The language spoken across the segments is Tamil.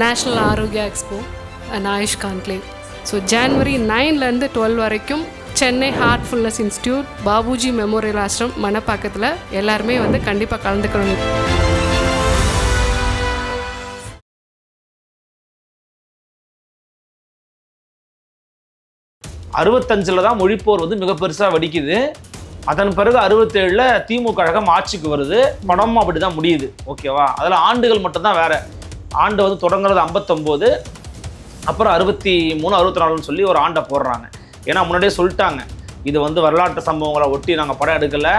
National Arogya expo and AYUSH conclave. So January 9லேருந்து 12 வரைக்கும் Chennai Heartfulness institute, Babuji memorial ashram, மணப்பாக்கத்தில் எல்லாருமே வந்து கண்டிப்பாக கலந்துக்கணும். 65 தான் மொழிப்போர் வந்து மிக பெருசாக வெடிக்குது. அதன் பிறகு 67 திமுக கழகம் ஆட்சிக்கு வருது. படமும் அப்படி தான் முடியுது. ஓகேவா? அதில் ஆண்டுகள் மட்டும்தான் வேற. ஆண்டு வந்து தொடங்குறது 59, அப்புறம் 63, 64 சொல்லி ஒரு ஆண்டை போடுறாங்க. ஏன்னா முன்னாடியே சொல்லிட்டாங்க, இது வந்து வரலாற்று சம்பவங்களை ஒட்டி நாங்கள் படம் எடுக்கலை,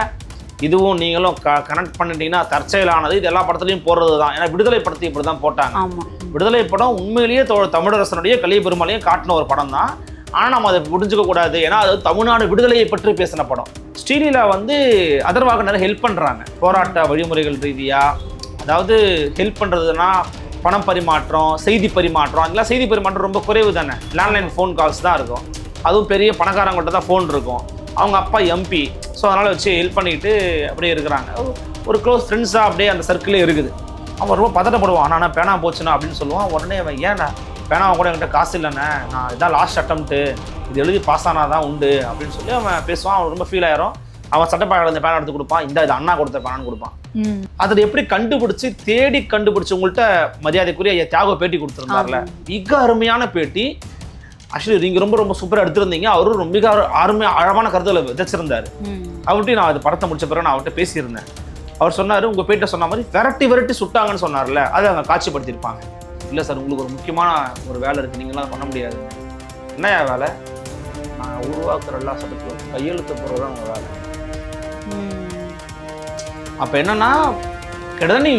இதுவும் நீங்களும் கனெக்ட் பண்ணிட்டீங்கன்னா தற்செயலானது, இது எல்லா படத்துலையும் போடுறது தான். ஏன்னா விடுதலை படத்தை இப்படி தான் போட்டாங்க. விடுதலை படம் உண்மையிலேயே தமிழரசனுடைய கலிய பெருமாளையும் காட்டின ஒரு படம் தான். ஆனால் நம்ம அதை புரிஞ்சுக்க கூடாது. ஏன்னா அது தமிழ்நாடு விடுதலையை பற்றி பேசின படம். ஸ்ரீலீலா வந்து அதர்வாக நிறைய ஹெல்ப் பண்ணுறாங்க போராட்ட வழிமுறைகள் ரீதியாக. அதாவது ஹெல்ப் பண்ணுறதுன்னா பணம் பரிமாற்றம், செய்தி பரிமாற்றம். அதெல்லாம் செய்தி பரிமாற்றம் ரொம்ப குறைவு தானே. லேண்ட்லைன் ஃபோன் கால்ஸ் தான் இருக்கும். அதுவும் பெரிய பணக்காரங்கிட்ட தான் ஃபோன் இருக்கும். அவங்க அப்பா எம்பி, ஸோ அதனால் வச்சு ஹெல்ப் பண்ணிட்டு அப்படியே இருக்கிறாங்க. ஒரு க்ளோஸ் ஃப்ரெண்ட்ஸாக அப்படியே அந்த சர்க்கிளே இருக்குது. அவன் ரொம்ப பதட்டப்படுவான், ஆனால் பேனா போச்சுன்னா அப்படின்னு சொல்லுவான். உடனே அவன் ஏன்னா பேனாவை கூட என்கிட்ட காசு இல்லைண்ணே, நான் இதான் லாஸ்ட் அட்டம்ப்ட்டு, இது எழுதி பாஸ் ஆனால் தான் உண்டு அப்படின்னு சொல்லி அவன் பேசுவான். அவன் ரொம்ப ஃபீல் ஆயிரும். அவன் சட்டப்பாக இந்த பேனா எடுத்து கொடுப்பான், இந்த இது அண்ணா கொடுத்த பேனான்னு கொடுப்பான். அதில் எப்படி கண்டுபிடிச்சி தேடி கண்டுபிடிச்சி உங்கள்கிட்ட மரியாதைக்குரிய தியாக பேட்டி கொடுத்துருந்தார்ல, மிக அருமையான பேட்டி. ஆக்சுவலி நீங்கள் ரொம்ப ரொம்ப சூப்பராக எடுத்திருந்தீங்க. அவரும் மிக ஆழமான கருத்துக்களை விதைச்சிருந்தார். அவர்கிட்ட நான் அது படத்தை முடிச்ச பிறகு நான் அவர்கிட்ட பேசியிருந்தேன். அவர் சொன்னார், உங்கள் பேட்டை சொன்ன மாதிரி விரட்டி சுட்டாங்கன்னு சொன்னார்ல, அதை அவங்க காட்சிப்படுத்தியிருப்பாங்க. இல்லை சார், உங்களுக்கு ஒரு முக்கியமான ஒரு வேலை இருக்குது, நீங்களாம் பண்ண முடியாது. என்னையா வேலை? நான் உருவாக்குற எல்லா சட்டத்திலும் கையெழுத்து போடுறது தான் உங்கள் வேலை. அப்போ என்னன்னா கிட்டத்தட்ட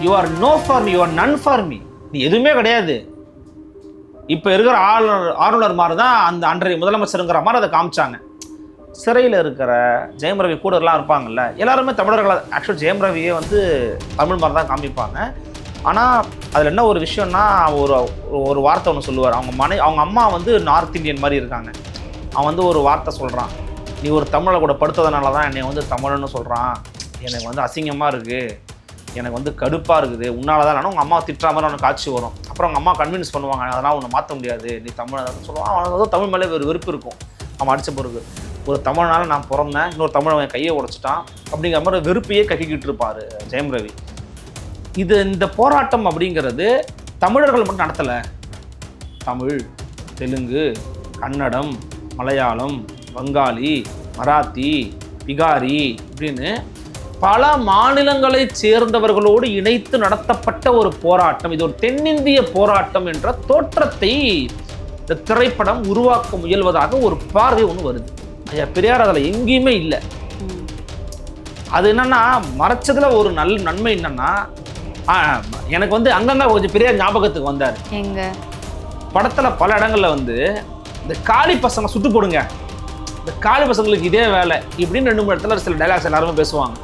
you are no for me, you are none for me. நீ எதுவுமே கிடையாது. இப்போ இருக்கிற ஆளுநர் மாதிரி தான் அந்த அன்றைய முதலமைச்சருங்கிற மாதிரி அதை காமிச்சாங்க. சிறையில் இருக்கிற ஜெயம் ரவி கூட எல்லாம் இருப்பாங்கல்ல, எல்லாருமே தமிழர்கள். ஆக்சுவலி ஜெயம் ரவியே வந்து தமிழ் மாதிரி தான் காமிப்பாங்க. ஆனால் அதில் என்ன ஒரு விஷயம்னா, ஒரு வார்த்தை ஒன்று சொல்லுவார். அவங்க அம்மா வந்து நார்த் இந்தியன் மாதிரி இருக்காங்க. அவன் வந்து ஒரு வார்த்தை சொல்கிறான், நீ ஒரு தமிழை கூட படுத்ததுனால தான் என்னை வந்து தமிழ்னு சொல்கிறான், எனக்கு வந்து அசிங்கமாக இருக்குது, எனக்கு வந்து கடுப்பாக இருக்குது, உன்னால தான். உங்கள் அம்மா திட்டுற மாதிரி அவனுக்கு காட்சி வரும். அப்புறம் அவங்க அம்மா கன்வின்ஸ் பண்ணுவாங்க, அதெல்லாம் உன்னை மாற்ற முடியாது, நீ தமிழ் சொல்லுவான். அவனுக்கு வந்து தமிழ் மேலே ஒரு வெறுப்பு இருக்கும். அவன் அடித்த பிறகு ஒரு தமிழ்னால நான் பிறந்தேன், இன்னொரு தமிழ் அவன் கையை உடைச்சிட்டான் அப்படிங்கிற மாதிரி வெறுப்பையே கக்கிக்கிட்டு இருப்பார் ஜெயம் ரவி. இந்த போராட்டம் அப்படிங்கிறது தமிழர்கள் மட்டும் நடத்தலை. தமிழ், தெலுங்கு, கன்னடம், மலையாளம், வங்காளி, மராத்தி, பிகாரி இப்படின்னு பல மாநிலங்களை சேர்ந்தவர்களோடு இணைத்து நடத்தப்பட்ட ஒரு போராட்டம். இது ஒரு தென்னிந்திய போராட்டம் என்ற தோற்றத்தை இந்த திரைப்படம் உருவாக்க முயல்வதாக ஒரு பார்வை ஒன்று வருது. ஐயா பெரியார் அதில் எங்கேயுமே இல்லை. அது என்னன்னா, மறைச்சதுல ஒரு நன்மை என்னன்னா, எனக்கு வந்து அங்கங்க கொஞ்சம் பெரியார் ஞாபகத்துக்கு வந்தார். எங்க படத்துல பல இடங்கள்ல வந்து இந்த காளி பசங்க சுட்டு போடுங்க, இந்த காளி பசங்களுக்கு இதே வேலை இப்படின்னு 2-3 இடத்துல சில டைலாக்ஸ் எல்லாருமே பேசுவாங்க.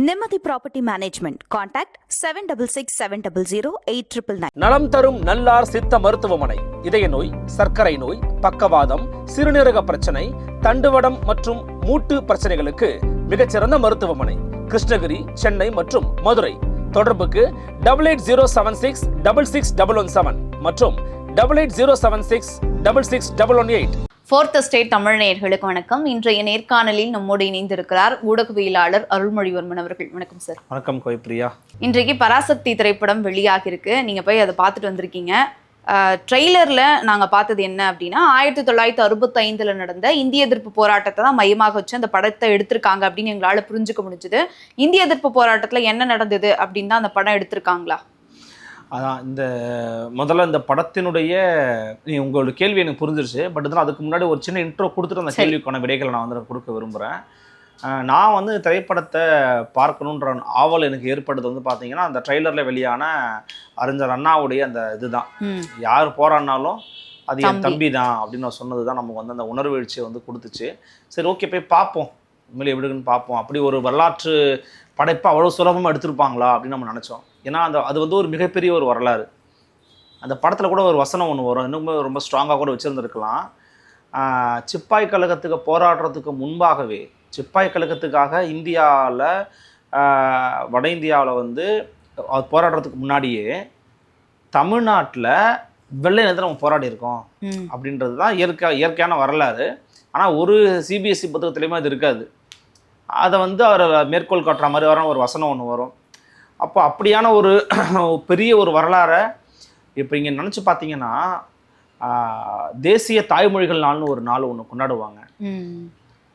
நிம்மதி ப்ராப்பர்ட்டி மேனேஜ்மெண்ட். கான்டாக்ட் 7667008999. நலம் தரும் நல்லார் சித்த மருத்துவமனை. இதய நோய், சர்க்கரை நோய், பக்கவாதம், சிறுநீரக பிரச்சனை, தண்டுவடம் மற்றும் மூட்டு பிரச்சனைகளுக்கு மிகச்சிறந்த மருத்துவமனை. கிருஷ்ணகிரி, சென்னை மற்றும் மதுரை. தொடர்புக்கு 8807666117 மற்றும் 8807666118. ஃபோர்த் ஸ்டேட் தமிழ் நேயர்களுக்கு வணக்கம். இன்றைய நேர்காணலில் நம்மோடு இணைந்திருக்கிறார் ஊடகவியலாளர் அருள்மொழிவர்மன் அவர்கள். வணக்கம் சார். வணக்கம் கோய்பிரியா. இன்றைக்கு பராசக்தி திரைப்படம் வெளியாகி இருக்கு. நீங்க போய் அதை பார்த்துட்டு வந்திருக்கீங்க. ட்ரெய்லர்ல நாங்க பார்த்தது என்ன அப்படின்னா, 1965 நடந்த இந்திய எதிர்ப்பு போராட்டத்தை தான் மையமாக வச்சு அந்த படத்தை எடுத்திருக்காங்க அப்படின்னு எங்களால புரிஞ்சுக்க முடிஞ்சுது. இந்திய எதிர்ப்பு போராட்டத்துல என்ன நடந்தது அப்படின்னு தான் அந்த படம் எடுத்திருக்காங்களா? அதான் முதல்ல இந்த படத்தினுடைய உங்களோட கேள்வி எனக்கு புரிஞ்சிருச்சு. பட் இதெல்லாம் அதுக்கு முன்னாடி ஒரு சின்ன இன்ட்ரோ கொடுத்துட்டு அந்த கேள்விக்கான விடைகளை நான் வந்து கொடுக்க விரும்புகிறேன். நான் வந்து திரைப்படத்தை பார்க்கணுன்ற ஆவல் எனக்கு ஏற்படுது வந்து பார்த்தீங்கன்னா, அந்த ட்ரெய்லரில் வெளியான அறிஞர் அண்ணாவுடைய அந்த இதுதான், யார் போராடினாலும் அது என் தம்பி தான் அப்படின்னு சொன்னது தான் நமக்கு வந்து அந்த உணர்வெழுச்சியை வந்து கொடுத்துச்சு. சரி, ஓகே, போய் பார்ப்போம், உண்மையிலே எப்படின்னு பார்ப்போம். அப்படி ஒரு வரலாற்று படைப்பை அவ்வளோ சுலபமாக எடுத்திருப்பாங்களா அப்படின்னு நம்ம நினச்சோம். ஏன்னா அது வந்து ஒரு மிகப்பெரிய ஒரு வரலாறு. அந்த படத்தில் கூட ஒரு வசனம் ஒன்று வரும், இன்னும் ரொம்ப ஸ்ட்ராங்காக கூட வச்சுருந்துருக்கலாம். சிப்பாய் கழகத்துக்கு போராடுறதுக்கு முன்பாகவே, சிப்பாய் கழகத்துக்காக இந்தியாவில் வட இந்தியாவில் வந்து போராடுறதுக்கு முன்னாடியே தமிழ்நாட்டில் வெள்ளை நிலத்தில் நம்ம போராடி இருக்கோம் அப்படின்றது தான் இயற்கையான வரலாறு. ஆனால் ஒரு சிபிஎஸ்சி புத்தகத்துலேயுமே அது இருக்காது. அதை வந்து அவர் மேற்கோள் காட்டுற மாதிரி வர ஒரு வசனம் ஒன்று வரும். அப்போ அப்படியான ஒரு பெரிய ஒரு வரலாறை இப்போ இங்கே நினச்சி பார்த்தீங்கன்னா தேசிய தாய்மொழிகள் நாள்னு ஒரு நாள் ஒன்று கொண்டாடுவாங்க.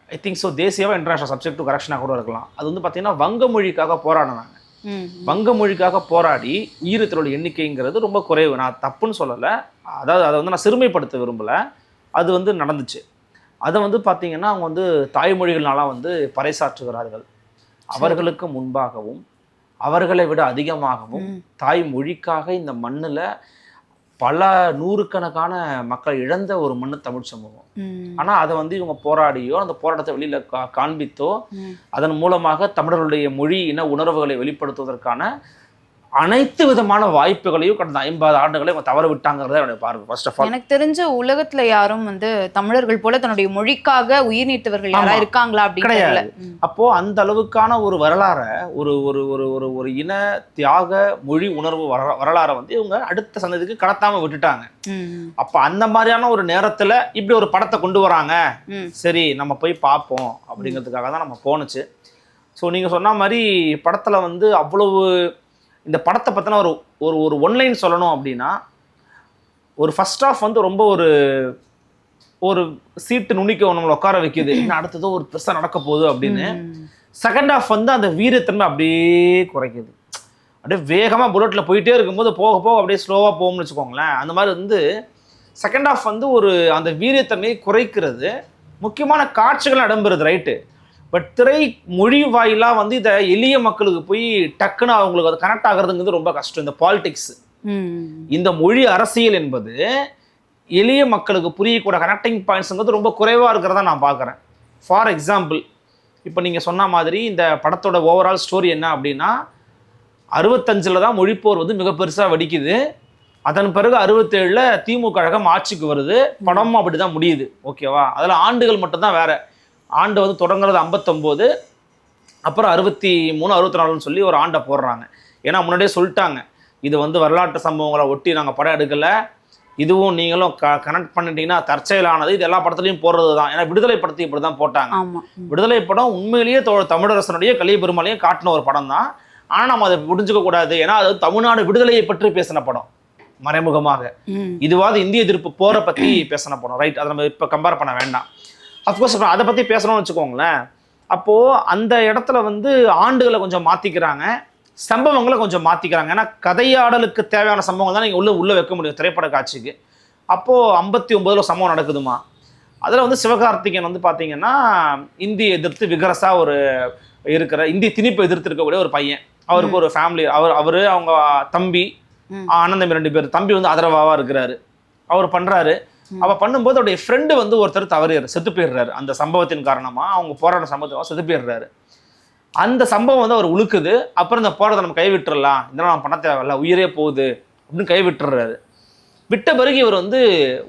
ஐ திங்க் ஸோ தேசியமாக இன்டர்நேஷனல் சப்ஜெக்ட் டு கரெக்ஷனாக கூட இருக்கலாம். அது வந்து பார்த்தீங்கன்னா வங்க மொழிக்காக போராடினாங்க. வங்க மொழிக்காக போராடி உயிரிழத்தோட எண்ணிக்கைங்கிறது ரொம்ப குறைவு. நான் தப்புன்னு சொல்லலை, அதாவது அதை வந்து நான் சிறுமைப்படுத்த விரும்பலை. அது வந்து நடந்துச்சு. அதை வந்து பார்த்தீங்கன்னா அவங்க வந்து தாய்மொழிகள்னால வந்து பறைசாற்றுகிறார்கள். அவர்களுக்கு முன்பாகவும் அவர்களை விட அதிகமாகவும் தாய்மொழிக்காக இந்த மண்ணில் பல நூறுக்கணக்கான மக்கள் இழந்த ஒரு மண்ணு தமிழ் சமூகம். ஆனால் அதை வந்து இவங்க போராடியோ அந்த போராட்டத்தை வெளியில் காண்பித்தோ அதன் மூலமாக தமிழர்களுடைய மொழி இன உணர்வுகளை வெளிப்படுத்துவதற்கான அனைத்து விதமான வாய்ப்புகளையும் கடந்த 50 ஆண்டுகளை இவங்க தவற விட்டாங்கிறத என்னுடைய பார்வை. ஃபர்ஸ்ட் ஆஃப் ஆல் எனக்கு தெரிஞ்ச உலகத்துல யாரும் வந்து தமிழர்கள் போல தன்னுடைய மொழிக்காக உயிர் நீத்தவர்கள் யாரா இருக்காங்களா அப்படி கிடையாது. அப்போ அந்த அளவுக்கான ஒரு வரலாறை ஒரு ஒரு ஒரு ஒரு ஒரு இன தியாக மொழி உணர்வு வரலாறை வந்து இவங்க அடுத்த சந்ததிக்கு கடத்தாம விட்டுட்டாங்க. அப்ப அந்த மாதிரியான ஒரு நேரத்துல இப்படி ஒரு படத்தை கொண்டு வராங்க, சரி நம்ம போய் பார்ப்போம் அப்படிங்கிறதுக்காக தான் நம்ம போனுச்சு. ஸோ நீங்க சொன்ன மாதிரி படத்துல வந்து அவ்வளவு இந்த படத்தை பற்றின ஒரு ஒரு ஒரு ஒன்லைன் சொல்லணும் அப்படின்னா, ஒரு ஃபர்ஸ்ட் ஆஃப் வந்து ரொம்ப ஒரு ஒரு சீட்டு நுனிக்க நம்மளை உட்கார வைக்குது, இன்னும் அடுத்ததோ ஒரு பெருசாக நடக்க போகுது அப்படின்னு. செகண்ட் ஆஃப் வந்து அந்த வீரத்தன்மை அப்படியே குறைக்குது. அப்படியே வேகமாக புல்லட்டில் போயிட்டே இருக்கும்போது போக போக அப்படியே ஸ்லோவாக போகும்னு வச்சுக்கோங்களேன். அந்த மாதிரி வந்து செகண்ட் ஆஃப் வந்து ஒரு அந்த வீரத்தன்மையை குறைக்கிறது. முக்கியமான காட்சிகள் இடம்பெறுது, ரைட்டு. பட் திரை மொழி வாயிலாக வந்து இதை எளிய மக்களுக்கு போய் டக்குன்னு அவங்களுக்கு அது கனெக்ட் ஆகுறதுங்கிறது ரொம்ப கஷ்டம். இந்த பாலிடிக்ஸ், இந்த மொழி அரசியல் என்பது எளிய மக்களுக்கு புரியக்கூட கனெக்டிங் பாயிண்ட்ஸுங்கிறது ரொம்ப குறைவாக இருக்கிறதா நான் பார்க்குறேன். ஃபார் எக்ஸாம்பிள், இப்போ நீங்கள் சொன்ன மாதிரி இந்த படத்தோட ஓவரால் ஸ்டோரி என்ன அப்படின்னா, 65 தான் மொழிப்போர் வந்து மிக பெருசாக வெடிக்குது. அதன் பிறகு 67 திமுக கழகம் ஆட்சிக்கு வருது. படமும் அப்படி தான் முடியுது. ஓகேவா? அதில் ஆண்டுகள் மட்டும்தான் வேறு. ஆண்டு வந்து தொடங்குறது 59, அப்புறம் 63, 64ன்னு சொல்லி ஒரு ஆண்டை போடுறாங்க. ஏன்னா முன்னாடியே சொல்லிட்டாங்க, இது வந்து வரலாற்று சம்பவங்களை ஒட்டி நாங்கள் படம் எடுக்கலை, இதுவும் நீங்களும் கனெக்ட் பண்ணிட்டீங்கன்னா தற்செயலானது, இது எல்லா படத்துலையும் போடுறது தான். ஏன்னா விடுதலை படத்தை இப்படி தான் போட்டாங்க. விடுதலை படம் உண்மையிலேயே தமிழரசனுடைய கலிய பெருமாளையும் காட்டின ஒரு படம் தான். ஆனால் நம்ம அதை புரிஞ்சுக்க கூடாது. ஏன்னா அது தமிழ்நாடு விடுதலையை பற்றி பேசின படம் மறைமுகமாக. இதுவாது இந்திய எதிர்ப்பு போரை பற்றி பேசின படம், ரைட்? அதை நம்ம இப்போ கம்பேர் பண்ண வேண்டாம். அஃப்கோர்ஸ் இப்போ அதை பற்றி பேசணும்னு வச்சுக்கோங்களேன். அப்போது அந்த இடத்துல வந்து ஆண்டுகளை கொஞ்சம் மாற்றிக்கிறாங்க, சம்பவங்களை கொஞ்சம் மாற்றிக்கிறாங்க. ஏன்னா கதையாடலுக்கு தேவையான சம்பவங்கள் தான் நீங்கள் உள்ளே வைக்க முடியும் திரைப்பட காட்சிக்கு. அப்போது 59 சம்பவம் நடக்குதுமா. அதில் வந்து சிவகார்த்திகேயன் வந்து பார்த்தீங்கன்னா இந்திய எதிர்த்து விகரஸாக ஒரு இருக்கிற இந்திய திணிப்பை எதிர்த்து இருக்கக்கூடிய ஒரு பையன். அவருக்கு ஒரு ஃபேமிலி, அவர் அவங்க தம்பி அண்ணன் தம்பி 2 பேர். தம்பி வந்து ஆதரவாக இருக்கிறாரு. அவர் பண்ணுறாரு. அவள் பண்ணும்போது அவருடைய ஃப்ரெண்டு வந்து ஒருத்தர் செத்து போயிடுறாரு. அந்த சம்பவத்தின் காரணமாக, அவங்க போராட்ட சம்பவத்தினால செத்து போயிடுறாரு. அந்த சம்பவம் வந்து அவர் உழுக்குது. அப்புறம் இந்த போராட்டத்தை நம்ம கைவிட்டுறலாம், இதெல்லாம் நம்ம பண்ண தேவையில்ல, உயிரே போகுது அப்படின்னு கைவிட்டுறாரு. விட்ட பிறகு இவர் வந்து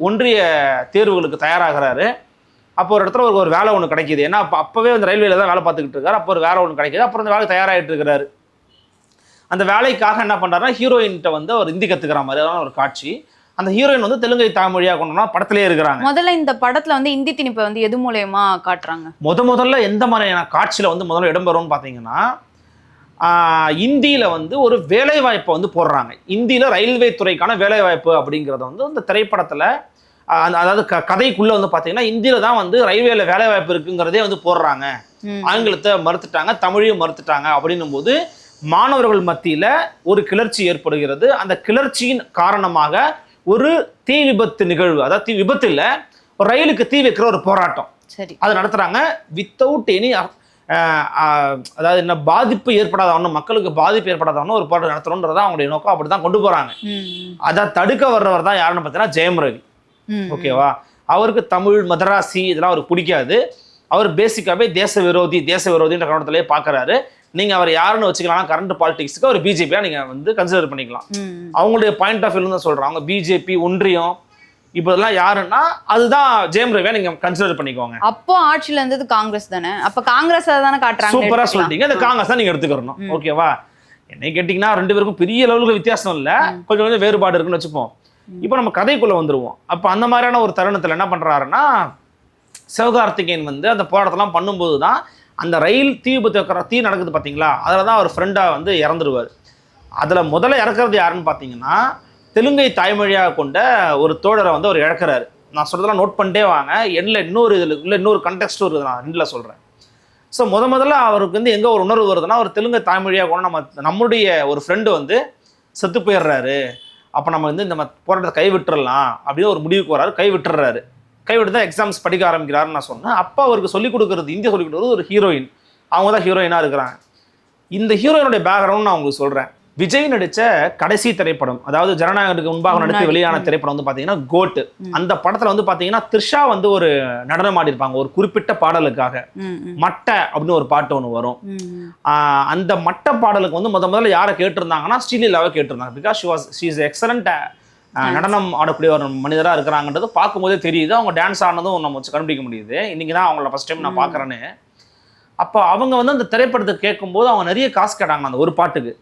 ஒன்றிய தேர்வுகளுக்கு தயாராகிறாரு. அப்போ ஒரு இடத்துல ஒரு வேலை ஒன்று கிடைக்கிது. ஏன்னா அப்போவே வந்து ரயில்வேல தான் வேலை பார்த்துக்கிட்டு இருக்காரு. அப்போ ஒரு வேலை ஒன்று கிடைக்கிது. அப்புறம் அந்த வேலை தயாராகிட்டு இருக்கிறாரு. அந்த வேலைக்காக என்ன பண்ணுறாருன்னா, ஹீரோயின்கிட்ட வந்து அவர் ஹிந்தி கற்றுக்கிற மாதிரியான ஒரு காட்சி. அந்த ஹீரோயின் வந்து தெலுங்கை தாய்மொழியாக கொண்டோம்னா படத்திலே இருக்கிறாங்க. முதல்ல இந்த படத்துல வந்து இந்தி திணிப்பை வந்து எது மூலமா காட்டுறாங்க? முதல்ல எந்த மாதிரியான காட்சியில் வந்து முதல்ல இடம்பெறும்னு பார்த்தீங்கன்னா, இந்தியில் வந்து ஒரு வேலைவாய்ப்பை வந்து போடுறாங்க. இந்தியில் ரயில்வே துறைக்கான வேலைவாய்ப்பு அப்படிங்கிறத வந்து இந்த திரைப்படத்தில் அதாவது கதைக்குள்ளே வந்து பார்த்தீங்கன்னா இந்தியில் தான் வந்து ரயில்வேல வேலைவாய்ப்பு இருக்குங்கிறதே வந்து போடுறாங்க. ஆங்கிலத்தை மறுத்துட்டாங்க, தமிழையும் மறுத்துட்டாங்க. அப்படின்னும் போது மாணவர்கள் மத்தியில் ஒரு கிளர்ச்சி ஏற்படுகிறது. அந்த கிளர்ச்சியின் காரணமாக ஒரு தீ விபத்து நிகழ்வு, அதாவது தீ விபத்து இல்லை, ஒரு ரயிலுக்கு தீ வைக்கிற ஒரு போராட்டம் அதை நடத்துறாங்க. வித்தவுட் எனி அதாவது என்ன பாதிப்பு ஏற்படாதவனும், மக்களுக்கு பாதிப்பு ஏற்படாதவனும் ஒரு போராட்டம் நடத்தணும்ன்றதான் அவங்களுடைய நோக்கம். அப்படிதான் கொண்டு போறாங்க. அதை தடுக்க வர்றவர் தான் யாருன்னு பார்த்தீங்கன்னா ஜெயம் ரவி. ஓகேவா? அவருக்கு தமிழ் மதராசி இதெல்லாம் அவருக்கு பிடிக்காது. அவர் பேசிக்காவே தேச விரோதின்ற கவனத்திலேயே பார்க்குறாரு. நீங்கள் அவர் யாருன்னு வச்சுக்கலாம், கரண்ட் பாலிடிக்ஸுக்கு அவர் பிஜேபியாக நீங்கள் வந்து கன்சிடர் பண்ணிக்கலாம். அவங்களுடைய பாயிண்ட் ஆஃப் வியூ தான் சொல்கிறாங்க. அவங்க பிஜேபி ஒன்றியம் இப்போ இதெல்லாம் யாருன்னா அதுதான் ஜெயம் ரவியா நீங்க கன்சிடர் பண்ணிக்கோங்க. அப்போ ஆட்சியில இருந்தது காங்கிரஸ் தானே, அப்ப காங்கிரஸ் தானே காட்டுறாங்க. சூப்பரா சொல்லிட்டீங்க, அந்த காங்கிரஸ் தான் நீங்க எடுத்துக்கிறணும். ஓகேவா? என்னை கேட்டீங்கன்னா 2 பேருக்கும் பெரிய லெவலுக்கு வித்தியாசம் இல்ல, கொஞ்சம் கொஞ்சம் வேறுபாடு இருக்குன்னு வச்சுப்போம். இப்போ நம்ம கதைக்குள்ள வந்துருவோம். அப்ப அந்த மாதிரியான ஒரு தருணத்துல என்ன பண்றாருன்னா, சிவகார்த்திகேயன் வந்து அந்த போராட்டத்தெல்லாம் பண்ணும்போது தான் அந்த ரயில் தீ நடக்குது பாத்தீங்களா, அதுல தான் அவர் ஃப்ரெண்டா வந்து இறந்துருவார். அதுல முதல்ல இறக்குறது யாருன்னு பாத்தீங்கன்னா, தெலுங்கை தாய்மொழியாக கொண்ட ஒரு தோழரை வந்து அவர் இழக்கிறாரு. நான் சொல்றதெல்லாம் நோட் பண்ணிட்டே வாங்க, இன்னொரு கண்டெக்ஸ்ட் வருது, நான் ரெண்டுல சொல்றேன். ஸோ முதல்ல அவருக்கு வந்து எங்க ஒரு உணர்வு வருதுன்னா, ஒரு தெலுங்கு தாய்மொழியாக கொண்டு நம்முடைய ஒரு ஃப்ரெண்டு வந்து செத்து போயிடுறாரு, அப்போ நம்ம வந்து இந்த போராட்டத்தை கைவிட்டுறலாம் அப்படின்னு ஒரு முடிவுக்கு வராரு. கைவிட்டு தான் எக்ஸாம்ஸ் படிக்க ஆரம்பிக்கிறாருன்னு நான் சொன்னேன். அப்போ அவருக்கு சொல்லிக் கொடுக்குறது, இந்தியா சொல்லிக் கொடுக்குறது ஒரு ஹீரோயின், அவங்க தான் ஹீரோயினாக இருக்கிறாங்க. இந்த ஹீரோயினுடைய பேக்ரவுண்ட் நான் உங்களுக்கு சொல்கிறேன். விஜய் நடித்த கடைசி திரைப்படம், அதாவது ஜனநாயகத்துக்கு முன்பாக நடித்து வெளியான திரைப்படம் வந்து பார்த்தீங்கன்னா கோட். அந்த படத்தில் வந்து பார்த்தீங்கன்னா த்ரிஷா வந்து ஒரு நடனம் ஆடிருப்பாங்க ஒரு குறிப்பிட்ட பாடலுக்காக. மட்டை அப்படின்னு ஒரு பாட்டு ஒன்று வரும். அந்த மட்டை பாடலுக்கு வந்து முதல்ல யாரை கேட்டிருந்தாங்கன்னா ஸ்ரீலீலாவை கேட்டிருந்தாங்க. பிகாஸ் ஷி இஸ் எக்ஸலண்ட் நடனம் ஆடக்கூடிய ஒரு மனிதராக இருக்கிறாங்கன்றது பார்க்கும்போதே தெரியுது. அவங்க டான்ஸ் ஆனதும் நம்ம வச்சு கண்டுபிடிக்க முடியுது. இன்னைக்கு தான் அவங்கள ஃபர்ஸ்ட் டைம் நான் பார்க்குறேன்னு. அப்போ அவங்க வந்து அந்த திரைப்படத்தை கேட்கும்போது அவங்க நிறைய காசு கேட்டாங்க அந்த ஒரு பாட்டுக்கு.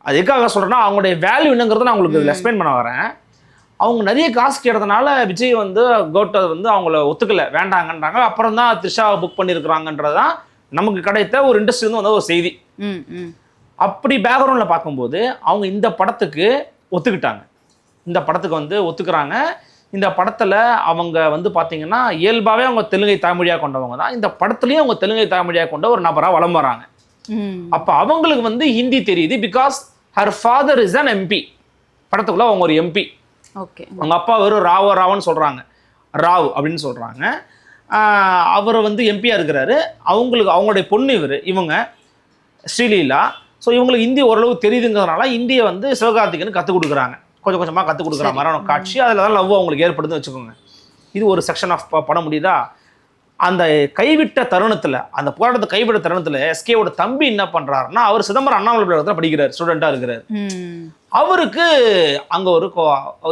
அது எதுக்காக சொல்றேன்னா, அவங்களுடைய வேல்யூ என்னங்கிறத நான் உங்களுக்கு எக்ஸ்பிளைன் பண்ண வரேன். அவங்க நிறைய காசு கேட்டதுனால விஜய் வந்து கோட்டை வந்து அவங்கள ஒத்துக்கல, வேண்டாங்கன்றாங்க. அப்புறம் தான் த்ரிஷாவை புக் பண்ணியிருக்கிறாங்கன்றதான் நமக்கு கிடைத்த ஒரு இண்டஸ்ட்ரி வந்து வந்த ஒரு செய்தி. அப்படி பேக்ரவுண்ட்ல பார்க்கும்போது அவங்க இந்த படத்துக்கு ஒத்துக்கிட்டாங்க. இந்த படத்துக்கு வந்து ஒத்துக்கிறாங்க. இந்த படத்துல அவங்க வந்து பாத்தீங்கன்னா இயல்பாவே அவங்க தெலுங்கை தாய்மொழியாக கொண்டவங்க தான். இந்த படத்துலயும் அவங்க தெலுங்கை தாய்மொழியாக கொண்ட ஒரு நபரா வலம் வராங்க. அப்ப அவங்களுக்கு வந்து ஹிந்தி தெரியுது. Because her father is an MP. படத்துக்குள்ள அவங்க ஒரு எம்பி. அவங்க அப்பா வெறும் ராவன்னு சொல்றாங்க, ராவ் அப்படின்னு சொல்றாங்க. அவர் வந்து எம்பியா இருக்கிறாரு. அவங்களுடைய பொண்ணு இவங்க ஸ்ரீலீலா. ஸோ இவங்களுக்கு ஹிந்தி ஓரளவு தெரியுதுங்கிறதுனால இந்தியை வந்து சிவகார்த்திகேயன் கற்றுக் கொடுக்குறாங்க. கொஞ்சம் கொஞ்சமாக கற்றுக் கொடுக்குற மாதிரி காட்சி. அதில் தான் லவ் அவங்களுக்கு ஏற்படுதுன்னு வச்சுக்கோங்க. இது ஒரு செக்ஷன் ஆஃப் படம் முடியுதா? அந்த கைவிட்ட தருணத்தில், அந்த போராட்டத்தை கைவிட்ட தருணத்தில் எஸ்கேவோட தம்பி என்ன பண்றாருன்னா, அவர் சிதம்பரம் அண்ணாமலை பல்கலைக்கழகத்தில் படிக்கிறார், ஸ்டூடெண்டாக இருக்கிறார். அவருக்கு அங்கே ஒரு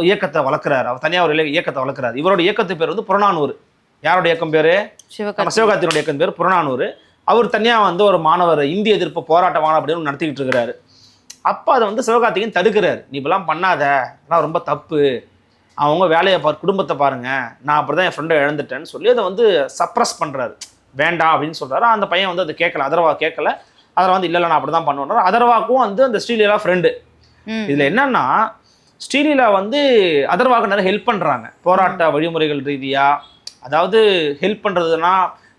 இயக்கத்தை வளர்க்குறாரு. அவர் தனியாக ஒரு இயக்கத்தை வளர்க்குறாரு. இவரோட இயக்கத்து பேர் வந்து புறநானூறு. யாரோட இயக்கம் பேர்? சிவகார்த்திகேயனோட இயக்கம் பேர் புறநானூறு. அவர் தனியாக வந்து ஒரு மாணவர் இந்திய எதிர்ப்பு போராட்டமான அப்படின்னு நடத்திக்கிட்டு இருக்கிறாரு. அப்போ அதை வந்து சிவகார்த்திகேயன் தடுக்கிறார். நீ இப்பெல்லாம் பண்ணாத, அதெல்லாம் ரொம்ப தப்பு, அவங்க வேலையை குடும்பத்தை பாருங்க, நான் அப்படி தான் என் ஃப்ரெண்டை இழந்துட்டேன்னு சொல்லி அதை வந்து சப்ரஸ் பண்ணுறாரு. வேண்டாம் அப்படின்னு சொல்கிறாரு. அந்த பையன் வந்து அதை கேட்கல, அதர்வா கேட்கல. அதில் வந்து இல்லை நான் அப்படி தான் பண்ணுவேன். அதர்வாக்கும் வந்து அந்த ஸ்ரீலீலா ஃப்ரெண்டு. இதில் என்னன்னா, ஸ்ரீலீலா வந்து அதர்வாக்கு நிறைய ஹெல்ப் பண்ணுறாங்க போராட்ட வழிமுறைகள் ரீதியாக. அதாவது ஹெல்ப் பண்ணுறதுனா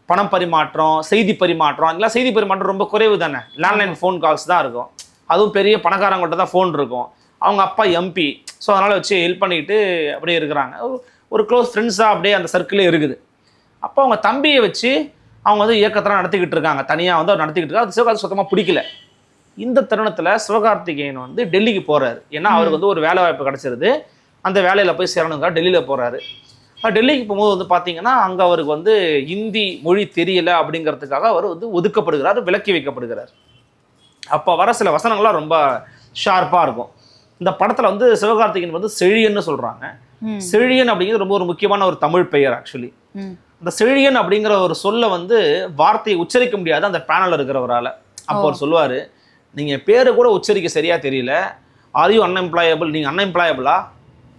பணம் பரிமாற்றம், செய்தி பரிமாற்றம். அதெல்லாம் செய்தி பரிமாற்றம் ரொம்ப குறைவு தானே, லேண்ட்லைன் ஃபோன் கால்ஸ் தான் இருக்கும். அதுவும் பெரிய பணக்காரங்கள்ட்ட தான் ஃபோன் இருக்கும். அவங்க அப்பா எம்பி. ஸோ அதனால் வச்சு ஹெல்ப் பண்ணிக்கிட்டு அப்படியே இருக்கிறாங்க. ஒரு க்ளோஸ் ஃப்ரெண்ட்ஸாக அப்படியே அந்த சர்க்கிளே இருக்குது. அப்போ அவங்க தம்பியை வச்சு அவங்க வந்து இயக்கத்தெல்லாம் நடத்திக்கிட்டு இருக்காங்க. தனியாக வந்து அவர் நடத்திக்கிட்டு இருக்காரு. அது சிவகார்த்திகேயன் சுத்தமாக பிடிக்கல. இந்த தருணத்தில் சிவகார்த்திகேயன் வந்து டெல்லிக்கு போகிறாரு. ஏன்னா அவருக்கு வந்து ஒரு வேலை வாய்ப்பு கிடச்சிருது. அந்த வேலையில் போய் சேரணுங்காக டெல்லியில் போகிறாரு. டெல்லிக்கு போகும்போது வந்து பார்த்தீங்கன்னா அங்கே அவருக்கு வந்து ஹிந்தி மொழி தெரியலை அப்படிங்கிறதுக்காக அவர் வந்து ஒதுக்கப்படுகிறார், விலக்கி வைக்கப்படுகிறார். அப்போ வர சில வசனங்கள்லாம் ரொம்ப ஷார்ப்பாக இருக்கும். இந்த படத்தில் வந்து சிவகார்த்திகேயன் வந்து செழியன்னு சொல்கிறாங்க. செழியன் அப்படிங்கிறது ரொம்ப ஒரு முக்கியமான ஒரு தமிழ் பெயர். ஆக்சுவலி இந்த செழியன் அப்படிங்கிற ஒரு சொல்ல வந்து வார்த்தையை உச்சரிக்க முடியாது அந்த பேனல் இருக்கிறவரால். அப்போ அவர் சொல்லுவார், நீங்கள் பேரை கூட உச்சரிக்க சரியாக தெரியல, ஆர் யூ அன்எம்ப்ளாயபிள், நீங்கள் அன்எம்ப்ளாயபிளா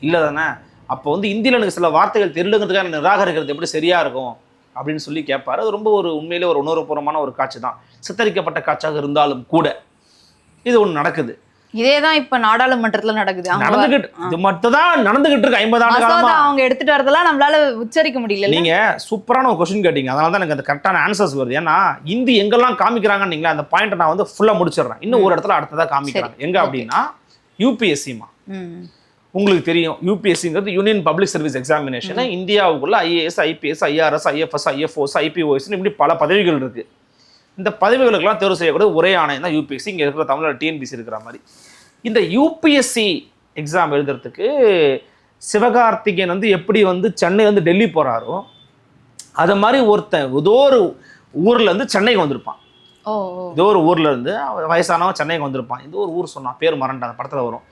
இல்லை தானே, அப்போ வந்து இந்தியில் எனக்கு சில வார்த்தைகள் தெரியலங்கிறதுக்காக நிராகரிக்கிறது எப்படி சரியாக இருக்கும் அப்படின்னு சொல்லி கேட்பார். அது ரொம்ப ஒரு உண்மையிலே ஒரு உணர்வுபூர்வமான ஒரு காட்சி தான், சித்தரிக்கப்பட்ட காட்சியாக இருந்தாலும் கூட. இது ஒன்று நடக்குது. இதேதான் இப்ப நாடாளுமன்றத்துல நடக்குது. நடந்துகிட்டு இது மட்டும் தான் நடந்துகிட்டு இருக்கு 50 ஆண்டு காலமா. அவங்க எடுத்துட்டு வரதெல்லாம் நம்மளால உச்சரிக்க முடியல. நீங்க சூப்பரான ஒரு கொஸ்டின் கேட்டீங்க, அதனால தான் எனக்கு அந்த கரெக்டான ஆன்சர்ஸ் வருது. ஏன்னா இந்தி எங்கெல்லாம் காமிக்கிறாங்கன்னு அந்த பாயிண்ட் நான் வந்து ஃபுல்லா முடிச்சிடுறேன். இன்னும் ஒரு இடத்துல அடுத்ததா காமிக்கிறாங்க. எங்க அப்படின்னா யூபிஎஸ்சிமா. உங்களுக்கு தெரியும் யூபிஎஸ்சிங்கிறது யூனியன் பப்ளிக் சர்வீஸ் எக்ஸாமினேஷன். இந்தியாவுக்குள்ள IAS, IPS, IRS, IFS, IFoS, IPoS இப்படி பல பதவிகள் இருக்கு. இந்த பதவிகளுக்கெல்லாம் தேர்வு செய்யக்கூடிய ஒரே ஆணையம் தான் யூபிஎஸ்சி. இங்கே இருக்கிற தமிழ்நாடு டிஎன்பிசி இருக்கிற மாதிரி. இந்த யூபிஎஸ்சி எக்ஸாம் எழுதுறதுக்கு சிவகார்த்திகேயன் வந்து எப்படி வந்து சென்னை வந்து டெல்லி போகிறாரோ அது மாதிரி ஒருத்தன் ஏதோ ஒரு ஊர்லேருந்து சென்னைக்கு வந்திருப்பான். ஏதோ ஒரு ஊர்லேருந்து வயசானவன் சென்னைக்கு வந்திருப்பான். ஏதோ ஒரு ஊர் சொன்னான், பேர் மறந்துட்டான், அந்த படத்தில் வரும்.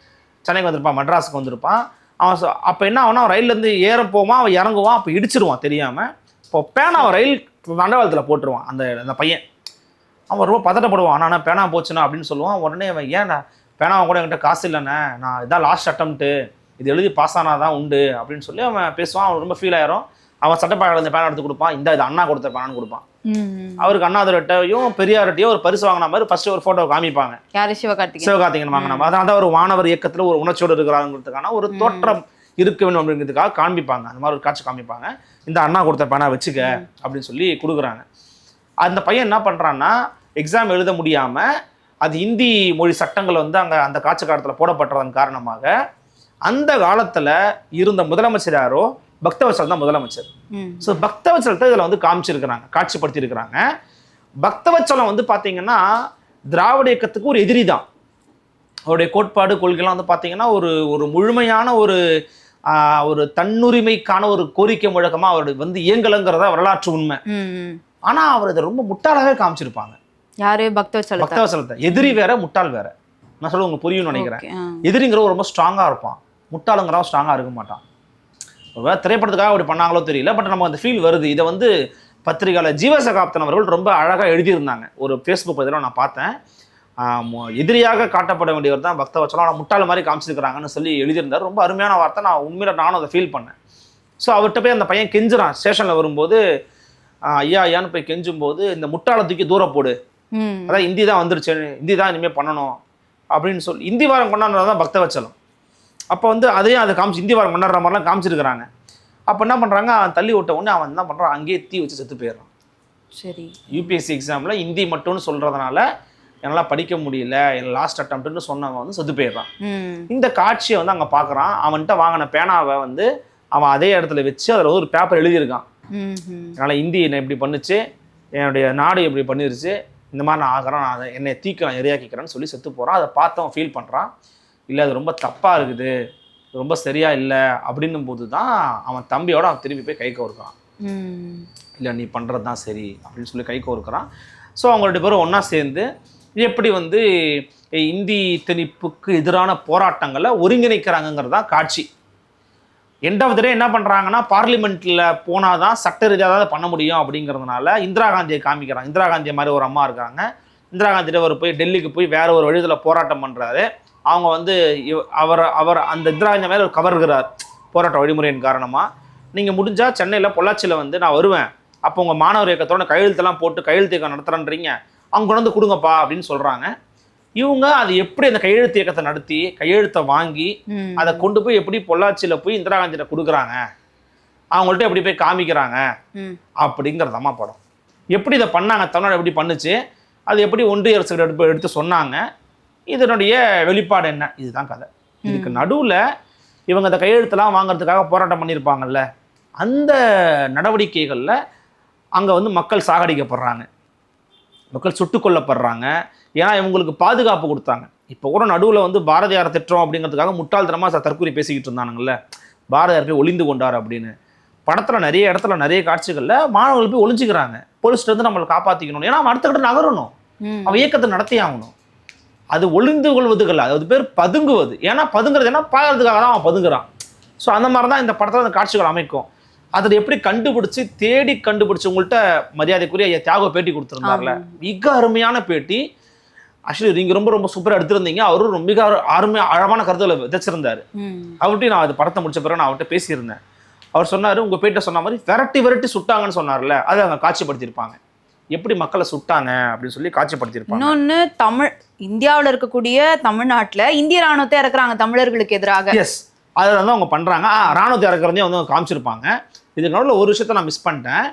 சென்னைக்கு வந்திருப்பான், மெட்ராஸுக்கு வந்திருப்பான். அவன் அப்போ என்ன ஆகுனா ரயில்லேருந்து ஏற போவான், அவன் இறங்குவான், அப்போ இடிச்சிருவான் தெரியாமல். இப்போ பேனாவை ரயில் தண்டவாளத்தில் போட்டுருவான் அந்த பையன். அவன் ரொம்ப பதட்டப்படுவான், ஆனால் பேனா போச்சுண்ணா அப்படின்னு சொல்லுவான். உடனே அவன் ஏன்னா பேனாவை கூட என்கிட்ட காசு இல்லைண்ணே, நான் இதான் லாஸ்ட் அட்டம்ப்ட்டு, இது எழுதி பாஸ் ஆனால் தான் உண்டு அப்படின்னு சொல்லி அவன் பேசுவான். அவன் ரொம்ப ஃபீல் ஆயிரும். அவன் சட்டப்பாக இந்த பேனா எடுத்து கொடுப்பான், இந்த இது அண்ணா கொடுத்த பேனான்னு கொடுப்பான். அவருக்கு அண்ணாதுரைட்டையும் பெரியார்ட்டையும் ஒரு பரிசு வாங்கின மாதிரி ஃபர்ஸ்ட் ஒரு ஃபோட்டோ காமிப்பாங்க. யாரு? சிவகார்த்திகேயன். சிவகார்த்திகேயன் வாங்கின மாதிரி. அதான் ஒரு மாணவர் இயக்கத்தில் ஒரு உணர்ச்சியோடு இருக்கிறாங்கிறதுக்கான ஒரு தோற்றம் இருக்க வேண்டும் அப்படிங்கிறதுக்காக காண்பிப்பாங்க. அந்த மாதிரி ஒரு காட்சி காமிப்பாங்க. இந்த அண்ணா கொடுத்த பேனா வச்சுக்க அப்படின்னு சொல்லி கொடுக்குறாங்க. அந்த பையன் என்ன பண்ணுறான்னா, எக்ஸாம் எழுத முடியாமல் அது ஹிந்தி மொழி சட்டங்கள் வந்து அங்கே அந்த காட்சி காலத்தில் போடப்பட்டதன் காரணமாக அந்த காலத்தில் இருந்த முதலமைச்சர் யாரோ பக்தவத்சல் தான் முதலமைச்சர். ஸோ பக்தவத்சலத்தை இதில் வந்து காமிச்சிருக்கிறாங்க, காட்சிப்படுத்தியிருக்கிறாங்க. பக்தவத்சலம் வந்து பார்த்தீங்கன்னா திராவிட இயக்கத்துக்கு ஒரு எதிரி தான். அவருடைய கோட்பாடு கொள்கைலாம் வந்து பார்த்தீங்கன்னா ஒரு முழுமையான ஒரு தன்னுரிமைக்கான ஒரு கோரிக்கை முழக்கமாக அவர் வந்து இயங்கலைங்கிறதா வரலாற்று உண்மை. ஆனால் அவர் இதை ரொம்ப முட்டாளாகவே காமிச்சிருப்பாங்க. யாரு? பக்தவத்சலத்தை. எதிரி வேற, முட்டாள் வேற. நான் சொல்ல உங்களுக்கு புரியும்னு நினைக்கிறேன். எதிரிங்கிறவங்க ரொம்ப ஸ்ட்ராங்காக இருப்பான், முட்டாளுங்கிறவன் ஸ்ட்ராங்காக இருக்க மாட்டான். திரைப்படத்துக்காக அப்படி பண்ணாங்களோ தெரியல, பட் நமக்கு அந்த ஃபீல் வருது. இதை வந்து பத்திரிகையாளர் ஜீவசகாப்தன் அவர்கள் ரொம்ப அழகாக எழுதியிருந்தாங்க. ஒரு ஃபேஸ்புக் பதிவில் நான் பார்த்தேன். எதிரியாக காட்டப்பட வேண்டியவர் தான் பக்தவத்சலம், ஆனால் முட்டாள் மாதிரி காமிச்சிருக்கிறாங்கன்னு சொல்லி எழுதியிருந்தார். ரொம்ப அருமையான வார்த்தை. நான் உண்மையில் நானும் அதை ஃபீல் பண்ணேன். ஸோ அவர்கிட்ட போய் அந்த பையன் கெஞ்சுறான் ஸ்டேஷனில் வரும்போது. ஐயா ஐயான்னு போய் கெஞ்சும் போது, இந்த முட்டாளை தூக்கி தூரம் போடு, அதான் ஹிந்தி தான் வந்துருச்சு, ஹிந்தி தான் இனிமேல் பண்ணணும் அப்படின்னு சொல்லி ஹிந்தி வாரம் கொண்டாடுறது தான் பக்தவத்சலம். அப்போ வந்து அதையும் அதை ஹிந்தி வாரம் கொண்டாடுற மாதிரிலாம் காமிச்சிருக்கிறாங்க. அப்போ என்ன பண்ணுறாங்க, அவன் தள்ளி விட்ட உடனே அவன் என்ன பண்ணுறான், அங்கேயே தீ வச்சு செத்து போயிடுறான். சரி, யூபிஎஸ்சி எக்ஸாமில் ஹிந்தி மட்டும்னு சொல்கிறதுனால என்னால் படிக்க முடியல, என் லாஸ்ட் அட்டம்ப்ட்னு சொன்னவன் வந்து செத்து போயிடுறான். இந்த காட்சியை வந்து அங்கே பார்க்குறான். அவன்கிட்ட வாங்கின பேனாவை வந்து அவன் அதே இடத்துல வச்சு அதில் ஒரு பேப்பர் எழுதியிருக்கான். அதனால் ஹிந்தி என்னை இப்படி பண்ணுச்சு, என்னுடைய நாடு இப்படி பண்ணிருச்சு, இந்த மாதிரி நான் ஆகிறேன், நான் என்னை நான் இரையாக்கிக்கிறேன்னு சொல்லி செத்து போகிறான். அதை பார்த்தவன் ஃபீல் பண்ணுறான், இல்லை அது ரொம்ப தப்பாக இருக்குது, ரொம்ப சரியா இல்லை அப்படின்னும் போது தான் அவன் தம்பியோட அவன் திரும்பி போய் கை கோர்க்கிறான். இல்லை நீ பண்ணுறது தான் சரி அப்படின்னு சொல்லி கை கோர்க்கிறான். ஸோ அவங்களுடைய பேரும் ஒன்றா சேர்ந்து எப்படி வந்து இந்தி திணிப்புக்கு எதிரான போராட்டங்களை ஒருங்கிணைக்கிறாங்கிறது தான் காட்சி. எண்ட் ஆஃப் த டே என்ன பண்ணுறாங்கன்னா, பார்லிமெண்ட்டில் போனால் தான் சட்ட ரீதியாக தான் பண்ண முடியும் அப்படிங்கிறதுனால இந்திரா காந்தியை காமிக்கிறாங்க. இந்திரா காந்தி மாதிரி ஒரு அம்மா இருக்காங்க. இந்திரா காந்தியிட்ட அவர் போய் டெல்லிக்கு போய் வேற ஒரு வழியில் போராட்டம் பண்ணுறாரு. அவங்க வந்து அவர் அந்த இந்திரா காந்தி மேலே ஒரு கவர்கிறார் போராட்ட வழிமுறையின் காரணமாக. நீங்கள் முடிஞ்சால் சென்னையில் பொள்ளாச்சியில் வந்து நான் வருவேன், அப்போ உங்கள் மாணவர் இயக்கத்தோட கையெழுத்தெல்லாம் போட்டு கையெழுத்து இயக்கம் நடத்துகிறேன்றீங்க, அவங்க கொண்டு வந்து கொடுங்கப்பா அப்படின்னு சொல்கிறாங்க. இவங்க அது எப்படி அந்த கையெழுத்து இயக்கத்தை நடத்தி கையெழுத்தை வாங்கி அதை கொண்டு போய் எப்படி பொள்ளாச்சியில் போய் இந்திரா காந்தியிட்ட கொடுக்குறாங்க, அவங்கள்ட்ட எப்படி போய் காமிக்கிறாங்க அப்படிங்கிறதம்மா படம். எப்படி இதை பண்ணாங்க, தமிழ்நாடு எப்படி பண்ணுச்சு, அது எப்படி ஒன்றிய அரசு எடுத்து சொன்னாங்க, இதனுடைய வெளிப்பாடு என்ன, இதுதான் கதை. இதுக்கு நடுவில் இவங்க அந்த கையெழுத்தெல்லாம் வாங்கிறதுக்காக போராட்டம் பண்ணியிருப்பாங்கல்ல, அந்த நடவடிக்கைகளில் அங்கே வந்து மக்கள் சாகடிக்கப்படுறாங்க, மக்கள் சுட்டுக் கொல்லப்படுறாங்க. ஏன்னா இவங்களுக்கு பாதுகாப்பு கொடுத்தாங்க. இப்போ கூட நடுவில் வந்து பாரதியாரை திட்டுறோம் அப்படிங்கிறதுக்காக முட்டாள்தனமாக தற்கூரி பேசிக்கிட்டு இருந்தானுங்கள்ல, பாரதியார் போய் ஒளிந்து கொண்டார் அப்படின்னு. படத்தில் நிறைய இடத்துல நிறைய காட்சிகளில் மாணவர்கள் போய் ஒளிஞ்சிக்கிறாங்க, போலீஸ்ட்டு வந்து நம்மளை காப்பாற்றிக்கணும், ஏன்னா அவன் அடுத்த கிட்ட நகரணும், அவன் இயக்கத்தை நடத்தி ஆகணும். அது ஒளிந்து கொள்வதுகள், அது பேர் பதுங்குவது. ஏன்னா பதுங்குறது ஏன்னா பார்க்கறதுக்காக தான் அவன் பதுங்குறான். ஸோ அந்த மாதிரி தான் இந்த படத்தில் அந்த காட்சிகள் அமைக்கும். அதில் எப்படி கண்டுபிடிச்சி தேடி கண்டுபிடிச்சி உங்கள்கிட்ட மரியாதைக்குரிய தியாகோ பேட்டி கொடுத்துருந்தார்ல, மிக அருமையான பேட்டி. ஆக்சுவலி நீங்கள் ரொம்ப ரொம்ப சூப்பராக எடுத்திருந்தீங்க. அவரும் மிக ஆழமான கருத்துக்களை விதைச்சிருந்தார். அவர்கிட்ட நான் அது படத்தை முடிச்ச பிறகு நான் அவர்கிட்ட பேசியிருந்தேன். அவர் சொன்னார், உங்கள் பேட்டை சொன்ன மாதிரி விரட்டி சுட்டாங்கன்னு சொன்னார்ல, அதை அவங்க காட்சிப்படுத்தியிருப்பாங்க, எப்படி மக்களை சுட்டாங்க அப்படின்னு சொல்லி காட்சிப்படுத்தியிருப்பாங்க. இன்னொன்று, இந்தியாவில் இருக்கக்கூடிய தமிழ்நாட்டில் இந்திய ராணுவத்தை இறக்குறாங்க தமிழர்களுக்கு எதிராக. எஸ், அதை வந்து அவங்க பண்ணுறாங்க. ராணுவத்தை இறக்குறதையும் வந்து அவங்க காமிச்சிருப்பாங்க. இதுக்கு நடுவில் ஒரு விஷயத்த நான் மிஸ் பண்ணிட்டேன்.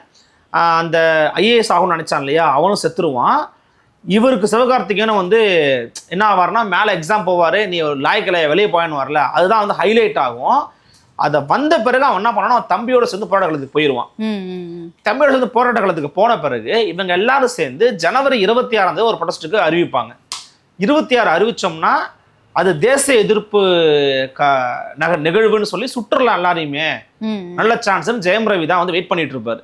அந்த ஐஏஎஸ் ஆகும்னு நினச்சான் இல்லையா, அவனும் செத்துருவான். இவருக்கு சிவகார்த்திகேயனும் வந்து என்ன ஆவார்னா, மேலே எக்ஸாம் போவார், நீ ஒரு லாய்க்கில் வெளியே போயின்னு வரல, அதுதான் வந்து ஹைலைட் ஆகும். அதை வந்த பிறகு அவன் என்ன பண்ணானா, தம்பியோட சேர்ந்து போராட்ட களத்துக்கு போயிடுவான். தம்பியோட சேர்ந்து போராட்ட களத்துக்கு போன பிறகு இவங்க எல்லாரும் சேர்ந்து ஜனவரி 26 ஒரு ப்ரொடெஸ்ட்டுக்கு அறிவிப்பாங்க. 26 அறிவிச்சோம்னா அது தேச எதிர்ப்பு நிகழ்வுன்னு சொல்லி சுற்றுலா எல்லாரையுமே நல்ல சான்ஸ் ஜெயம் ரவி தான் வந்து வெயிட் பண்ணிட்டு இருப்பாரு.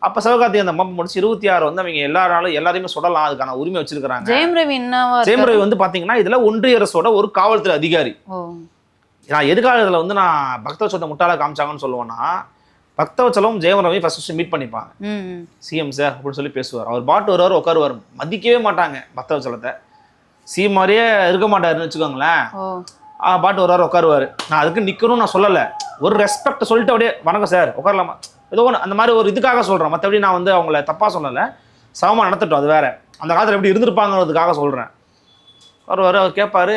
அப்ப சிவகார்த்தி அந்த மப்ப முடிச்சு 26 வந்து அவங்க எல்லாரையுமே சுடலாம், அதுக்கான உரிமை வச்சிருக்காங்க. ஜெயம் ரவி வந்து பாத்தீங்கன்னா இதுல ஒன்றிய அரசோட ஒரு காவல்துறை அதிகாரி. நான் எதுக்காக இதில் வந்து நான் பக்தவச்சலத்தை முட்டாளாக காமிச்சாங்கன்னு சொல்லுவேன்னா, பக்தவச்சலம் ஜெயம் ரவி ஃபர்ஸ்ட் மீட் பண்ணிப்பாங்க. சிஎம் சார் அப்படின்னு சொல்லி பேசுவார். அவர் பாட்டு வருவார், உட்காருவார். மதிக்கவே மாட்டாங்க பக்தவச்சலத்தை. சிஎம் மாதிரியே இருக்க மாட்டாருன்னு வச்சுக்கோங்களேன். பாட்டு வருவார், உட்காருவார். நான் அதுக்கு நிற்கணும்னு நான் சொல்லலை, ஒரு ரெஸ்பெக்ட் சொல்லிட்டு அப்படியே வணக்கம் சார் உட்காரலாமா ஏதோ ஒன்று அந்த மாதிரி ஒரு இதுக்காக சொல்கிறேன். மற்றபடி நான் வந்து அவங்கள தப்பாக சொல்லலை, சமமாக நடத்திட்டோம், அது வேறு. அந்த காலத்தில் எப்படி இருந்திருப்பாங்கிறதுக்காக சொல்கிறேன். அவர் கேட்பார்,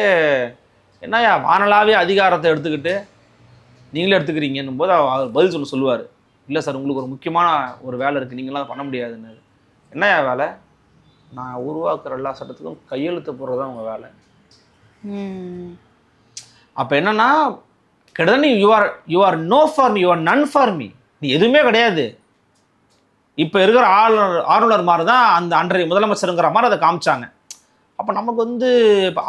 என்னையா வானலாவே அதிகாரத்தை எடுத்துக்கிட்டு நீங்களே எடுத்துக்கிறீங்கன்னும் போது அவர் பதில் சொல்லுவார், இல்லை சார் உங்களுக்கு ஒரு முக்கியமான ஒரு வேலை இருக்குது, நீங்களாம் பண்ண முடியாதுன்னு. என்னையா வேலை? நான் உருவாக்குற எல்லா சட்டத்துக்கும் கையெழுத்து போடுறது தான் உங்கள் வேலை. அப்போ என்னன்னா கிட்டத்தட்ட you are no for me, you are none for me. நீ எதுவுமே கிடையாது. இப்போ இருக்கிற ஆளுநர் மாதிரி தான் அந்த அன்றைய முதலமைச்சருங்கிற மாதிரி அதை காமிச்சாங்க. அப்போ நமக்கு வந்து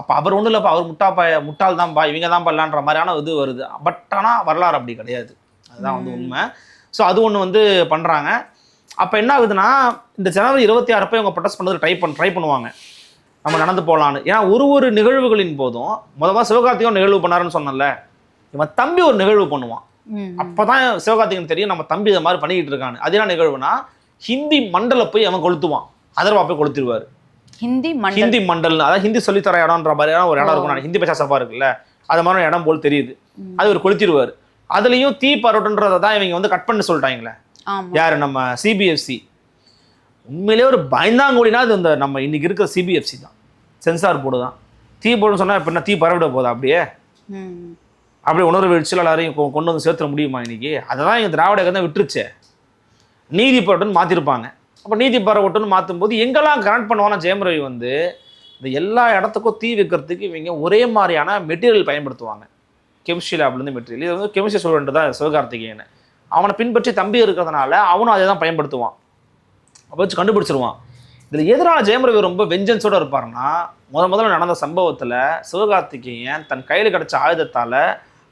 அப்போ அவர் ஒன்றும் இல்லைப்பா, அவர் முட்டாள் தான்ப்பா, இவங்க தான் பண்ணலான்ற மாதிரியான இது வருது. பட் ஆனால் வரலாறு அப்படி கிடையாது, அதுதான் வந்து உண்மை. ஸோ அது ஒன்று வந்து பண்ணுறாங்க. அப்போ என்ன ஆகுதுன்னா, இந்த ஜனவரி 26 அப்போ இவங்க ப்ரொடெஸ்ட் பண்ணுறது ட்ரை பண்ணுவாங்க, நம்ம நடந்து போகலான்னு. ஏன்னா ஒரு நிகழ்வுகளின் போதும் முதல்ல சிவகார்த்திகேயன் நிகழ்வு பண்ணாருன்னு சொன்னல, இவன் தம்பி ஒரு நிகழ்வு பண்ணுவான். அப்போதான் சிவகார்த்திகேயன் தெரியும் நம்ம தம்பி இதை மாதிரி பண்ணிக்கிட்டு இருக்கான்னு. அது என்ன நிகழ்வுனா, ஹிந்தி மண்டலை போய் அவன் கொளுத்துவான், அதர்வா போய் கொளுத்திடுவார். ஹிந்தி மண்டல், அதாவது ஹிந்தி சொல்லித்தர இடம்ன்ற மாதிரியான ஒரு இடம் இருக்கும். ஹிந்தி பேசா சபா இருக்குல்ல, அது மாதிரி இடம் போல் தெரியுது, அது ஒரு கொளுத்திடுவார். அதுலேயும் தீ பரவட்டுன்றதை தான் இவங்க வந்து கட் பண்ணி சொல்லிட்டாங்களே. யார்? நம்ம சிபிஎஃப்சி. உண்மையிலே ஒரு பயந்தாங்கூடினா அது இந்த நம்ம இன்னைக்கு இருக்கிற சிபிஎஃப்சி தான், சென்சார் போர்டு தான். தீ போடுன்னு சொன்னால் இப்போ என்ன தீ பரவிட போதா? அப்படியே உணர்வு வீழ்ச்சியில் எல்லாரையும் கொண்டு வந்து சேர்த்துட முடியுமா இன்னைக்கு? அதை தான் எங்கள் திராவிட இயக்கம் தான் விட்டுருச்சு. நீதி பரவட்டுன்னு மாற்றிருப்பாங்க. அப்போ நீதி பரவட்டுன்னு மாற்றும் போது எங்கெல்லாம் கனெக்ட் பண்ணுவானா ஜெயம் ரவி வந்து இந்த எல்லா இடத்துக்கும் தீ வைக்கிறதுக்கு இவங்க ஒரே மாதிரியான மெட்டீரியல் பயன்படுத்துவாங்க. கெமிஸ்ட்ரி லேப்லேருந்து மெட்டீரியல், இது வந்து கெமிஸ்ட்ரி ஸ்டூடெண்ட் தான் சிவகார்த்திகேயன். அவனை பின்பற்றி தம்பி இருக்கிறதுனால அவனும் அதை தான் பயன்படுத்துவான், அப்போ வச்சு கண்டுபிடிச்சிருவான். இதில் எதிரான ஜெயம் ரவி ரொம்ப வெஞ்சன்ஸோடு இருப்பாருன்னா, முதல்ல நடந்த சம்பவத்தில் சிவகார்த்திகேயன் தன் கையில் கிடச்ச ஆயுதத்தால்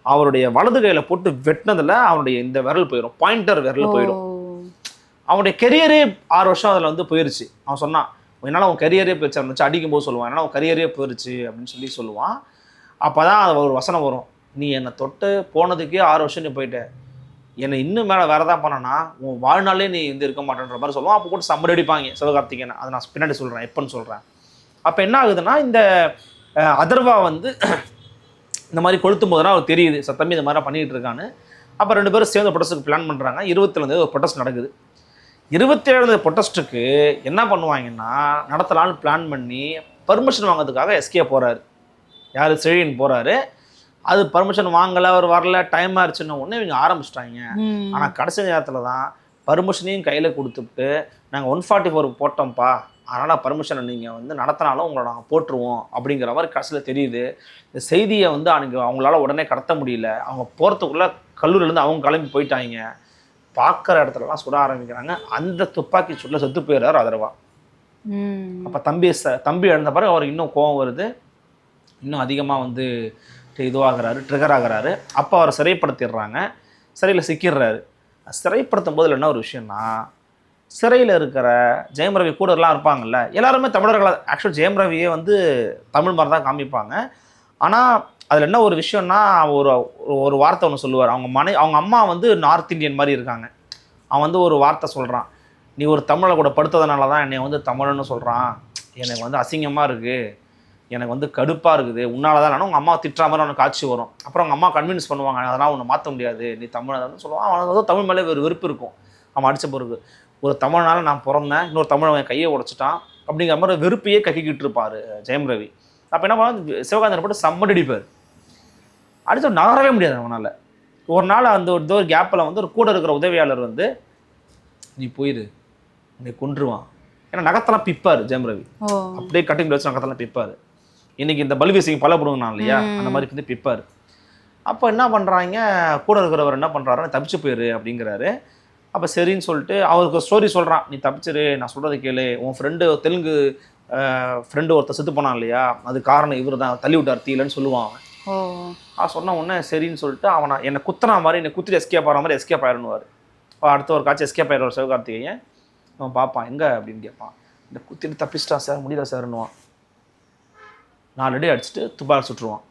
அவருடைய வலது கையில் போட்டு வெட்டினதில் அவனுடைய இந்த விரல் போயிடும், பாயிண்டர் விரல் போயிடும். அவனுடைய கெரியரே 6 வருஷம் அதில் வந்து போயிருச்சு. அவன் சொன்னான், என்னால் அவன் கெரியரே போயிடுச்சு இருந்துச்சு, அடிக்கும்போது சொல்லுவான், என்னால் அவன் கெரியரே போயிருச்சு அப்படின்னு சொல்லுவான். அப்போ தான் அது ஒரு வசனம் வரும், நீ என்னை தொட்டு போனதுக்கே 6 வருஷம் நீ போயிட்ட, என்னை இன்னும் மேலே வேறு எதாவது பண்ணனா உன் வாழ்நாளே நீ வந்து இருக்க மாட்டேன்ற மாதிரி சொல்லுவான். அப்போ கூட சம்மர் அடிப்பாங்க சிவகார்த்திகேயன், அதை நான் பின்னாடி சொல்கிறேன், எப்போன்னு சொல்கிறேன். அப்போ என்ன ஆகுதுன்னா, இந்த அதர்வா வந்து இந்த மாதிரி கொளுத்தும் போதுனா அவருக்கு தெரியுது சத்தம்பி இந்த மாதிரி பண்ணிகிட்டு இருக்கான்னு. அப்போ 2 பேரும் சேர்ந்து ப்ரொடெஸ்ட்டுக்கு பிளான் பண்ணுறாங்க. 27 ஒரு ப்ரொடெஸ்ட் நடக்குது. 27 ப்ரொடெஸ்ட்டுக்கு என்ன பண்ணுவாங்கன்னா, நடத்தலான்னு பிளான் பண்ணி பர்மிஷன் வாங்கிறதுக்காக எஸ்கே போகிறாரு. யார்? செழியன் போகிறாரு. அது பர்மிஷன் வாங்கலை, அவர் வரல, டைம் ஆயிடுச்சுன்னு ஒன்று இவங்க ஆரம்பிச்சிட்டாங்க. ஆனால் கடைசி நேரத்தில் தான் பர்மிஷனையும் கையில் கொடுத்துட்டு, நாங்கள் 144 போட்டோம்ப்பா, அதனால் பர்மிஷனை நீங்கள் வந்து நடத்தினாலும் உங்களை நாங்கள் போட்டுருவோம் அப்படிங்கிற மாதிரி கடைசியில் தெரியுது. இந்த செய்தியை வந்து அவங்களால உடனே கடத்த முடியல. அவங்க போகிறதுக்குள்ளே கல்லூரியிலேருந்து அவங்க கிளம்பி போயிட்டாங்க. பார்க்குற இடத்துலலாம் சுட ஆரம்பிக்கிறாங்க. அந்த துப்பாக்கி சுடல செத்து போயிடுறாரு அதர்வா. அப்போ தம்பி இழந்த பிறகு அவருக்கு இன்னும் கோபம் வருது, இன்னும் அதிகமாக வந்து இதுவாகிறாரு, ட்ரிகர் ஆகிறாரு. அப்போ அவரை சிறைப்படுத்திடுறாங்க. சிறையில் சிக்கிடுறாரு. சிறைப்படுத்தும் போதில் என்ன ஒரு விஷயம்னா, சிறையில் இருக்கிற ஜெயம் ரவி கூட எல்லாம் இருப்பாங்கல்ல, எல்லாருமே தமிழர்கள். ஆக்சுவலி ஜெயம் ரவியே வந்து தமிழ் மாதிரி தான் காமிப்பாங்க. ஆனால் அதில் என்ன ஒரு விஷயம்னா, ஒரு வார்த்தை ஒன்று சொல்லுவார். அவங்க அம்மா வந்து நார்த் இந்தியன் மாதிரி இருக்காங்க. அவன் வந்து ஒரு வார்த்தை சொல்கிறான், நீ ஒரு தமிழை கூட படுத்ததுனால தான் என்னை வந்து தமிழ்னு சொல்கிறான், எனக்கு வந்து அசிங்கமாக இருக்குது, எனக்கு வந்து கடுப்பாக இருக்குது, உன்னால தான். உங்கள் அம்மா திட்டுற மாதிரி அவனுக்கு காட்சி வரும். அப்புறம் அவங்க அம்மா கன்வின்ஸ் பண்ணுவாங்க, அதெல்லாம் உன்னை மாற்ற முடியாது, நீ தமிழ் சொல்லுவான். அவனுக்கு வந்து தமிழ் மேலே ஒரு வெறுப்பு இருக்கும். அவன் அடித்த பிறகு ஒரு தமிழ்னால நான் பிறந்தேன், இன்னொரு தமிழ் அவன் கையை உடைச்சிட்டான் அப்படிங்கிற மாதிரி வெறுப்பையே கக்கிக்கிட்டு இருப்பார் ஜெயம் ரவி. அப்போ என்ன பண்ண, சிவகாந்தனை போட்டு சம்மடி அடிப்பார். அடித்து நகரவே முடியாது அவனால். ஒரு நாள் அந்த ஒரு கேப்பில் வந்து ஒரு கூட இருக்கிற உதவியாளர் வந்து, நீ போயிரு, உன்னை கொன்றுவான். ஏன்னா நகத்தெல்லாம் பிப்பார் ஜெயம் ரவி, அப்படியே கட்டிங் வச்சு நகத்தெல்லாம் பிப்பார். இன்றைக்கி இந்த பல்வீசிங் பலப்படுங்கண்ணா இல்லையா, அந்த மாதிரி வந்து பிப்பார். அப்போ என்ன பண்ணுறாங்க, கூட இருக்கிறவர் என்ன பண்ணுறாருன்னா, தப்பிச்சு போயிரு அப்படிங்கிறாரு. அப்போ சரின்னு சொல்லிட்டு அவருக்கு ஸ்டோரி சொல்கிறான், நீ தப்பிச்சிரு, நான் சொல்கிறத கேளு, உன் ஃப்ரெண்டு தெலுங்கு ஃப்ரெண்டு ஒருத்தர் செத்து போனான் இல்லையா, அது காரணம் இவர் தான், தள்ளி விட்டார் தீலன்னு சொல்லுவான் அவன். சொன்ன உடனே சரின்னு சொல்லிட்டு அவனை என்னை குத்துனா மாதிரி, என்னை குத்திட்டு எஸ்கேப் ஆகிற மாதிரி எஸ்கேப் ஆயிடுவார். அடுத்த ஒரு காட்சி எஸ்கேப் ஆயிடுவார் சிவகார்த்திகேயன். அவன் பார்ப்பான், எங்கே அப்படின்னு கேட்பான். இந்த குத்திட்டு தப்பிச்சிட்டான் சார், முடியல சார்ன்னுவான். 4 அடி அடிச்சுட்டு துப்பாக்கி சுட்டுருவான்.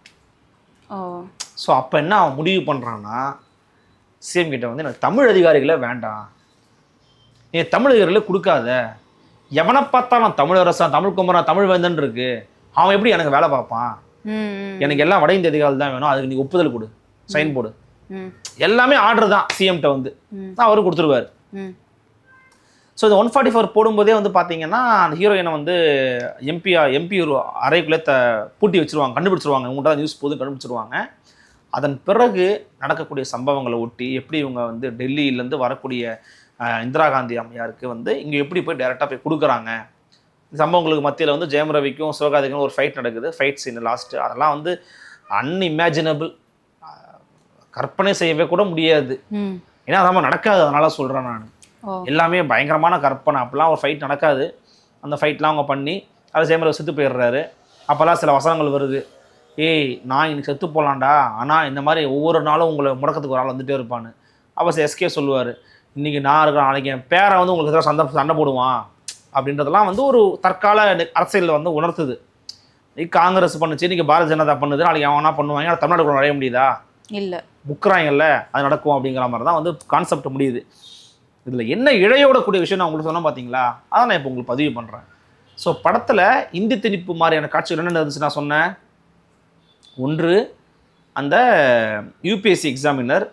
ஸோ அப்போ என்ன அவன் முடிவு பண்ணுறான்னா சிஎம் கிட்ட வந்து எனக்கு தமிழ் அதிகாரிகளே வேண்டாம், நீ தமிழ் அதிகாரிகளே கொடுக்காத, எவனை பார்த்தா நான் தமிழ் அரசா தமிழ் குமரன் தமிழ் வேந்தன் இருக்கு, அவன் எப்படி எனக்கு வேலை பார்ப்பான், எனக்கு எல்லாம் வட இந்திய அதிகாரிகள் தான் வேணும், அதுக்கு நீ ஒப்புதல் கொடு, சைன் போடு, எல்லாமே ஆர்டர் தான் சிஎம்கிட்ட வந்து அவரு கொடுத்துருவாரு. ஸோ இந்த 144 போடும்போதே வந்து பார்த்தீங்கன்னா அந்த ஹீரோயினை வந்து எம்பி ஒரு அறைக்குள்ளே பூட்டி வச்சிருவாங்க, கண்டுபிடிச்சிருவாங்க, இவங்கள்ட்ட தான் நியூஸ் போது கண்டுபிடிச்சிருவாங்க. அதன் பிறகு நடக்கக்கூடிய சம்பவங்களை ஒட்டி எப்படி இவங்க வந்து டெல்லியிலேருந்து வரக்கூடிய இந்திரா காந்தி அம்மையாருக்கு வந்து இங்கே எப்படி போய் டைரெக்டாக போய் கொடுக்குறாங்க. இந்த சம்பவங்களுக்கு மத்தியில் வந்து ஜெயம் ரவிக்கும் சிவகார்த்திக்கும் ஒரு ஃபைட் நடக்குது, ஃபைட் சீன் லாஸ்ட்டு, அதெல்லாம் வந்து அன்இமேஜினபிள், கற்பனை செய்யவே கூட முடியாது. ஏன்னா அதெல்லாம் நடக்காது, அதனால சொல்கிறேன் நான். எல்லாமே பயங்கரமான கற்பனை, அப்படிலாம் ஒரு ஃபைட் நடக்காது. அந்த ஃபைட்லாம் அவங்க பண்ணி அது ஜெயம் ரவி செத்து போயிடுறாரு. அப்போல்லாம் சில வசனங்கள் வருது, ஏய் நான் இன்னைக்கு செத்து போகலான்டா, ஆனால் இந்த மாதிரி ஒவ்வொரு நாளும் உங்களை முடக்கத்துக்கு ஒரு ஆள் வந்துட்டே இருப்பான்னு. அப்போ எஸ்கே சொல்லுவார், இன்றைக்கி நான் இருக்கிறேன், நாளைக்கு என் பேரை வந்து உங்களுக்கு எதாவது சண்டை போடுவான் அப்படின்றதெல்லாம் வந்து ஒரு தற்கால அரசியலில் வந்து உணர்த்துது. காங்கிரஸ் பண்ணுச்சு, இன்றைக்கி பாரதிய ஜனதா பண்ணுது, நாளைக்கு அவனா பண்ணுவாங்க, ஆனால் தமிழ்நாட்டுக்குள்ள நுழைய முடியுதா? இல்லை, முக்குறாங்கல்ல, அது நடக்கும் அப்படிங்கிற மாதிரி தான் வந்து கான்செப்ட் முடியுது. இதில் என்ன இழையோட கூடிய விஷயம் நான் உங்களுக்கு சொன்னேன் பார்த்தீங்களா, அதான் நான் இப்போ உங்களுக்கு பதிவு பண்ணுறேன். ஸோ படத்தில் இந்தி திணிப்பு மாதிரியான காட்சிகள் என்னென்ன இருந்துச்சு நான் சொன்னேன். ஒன்று அந்த யூபிஎஸ்சி எக்ஸாமினர்,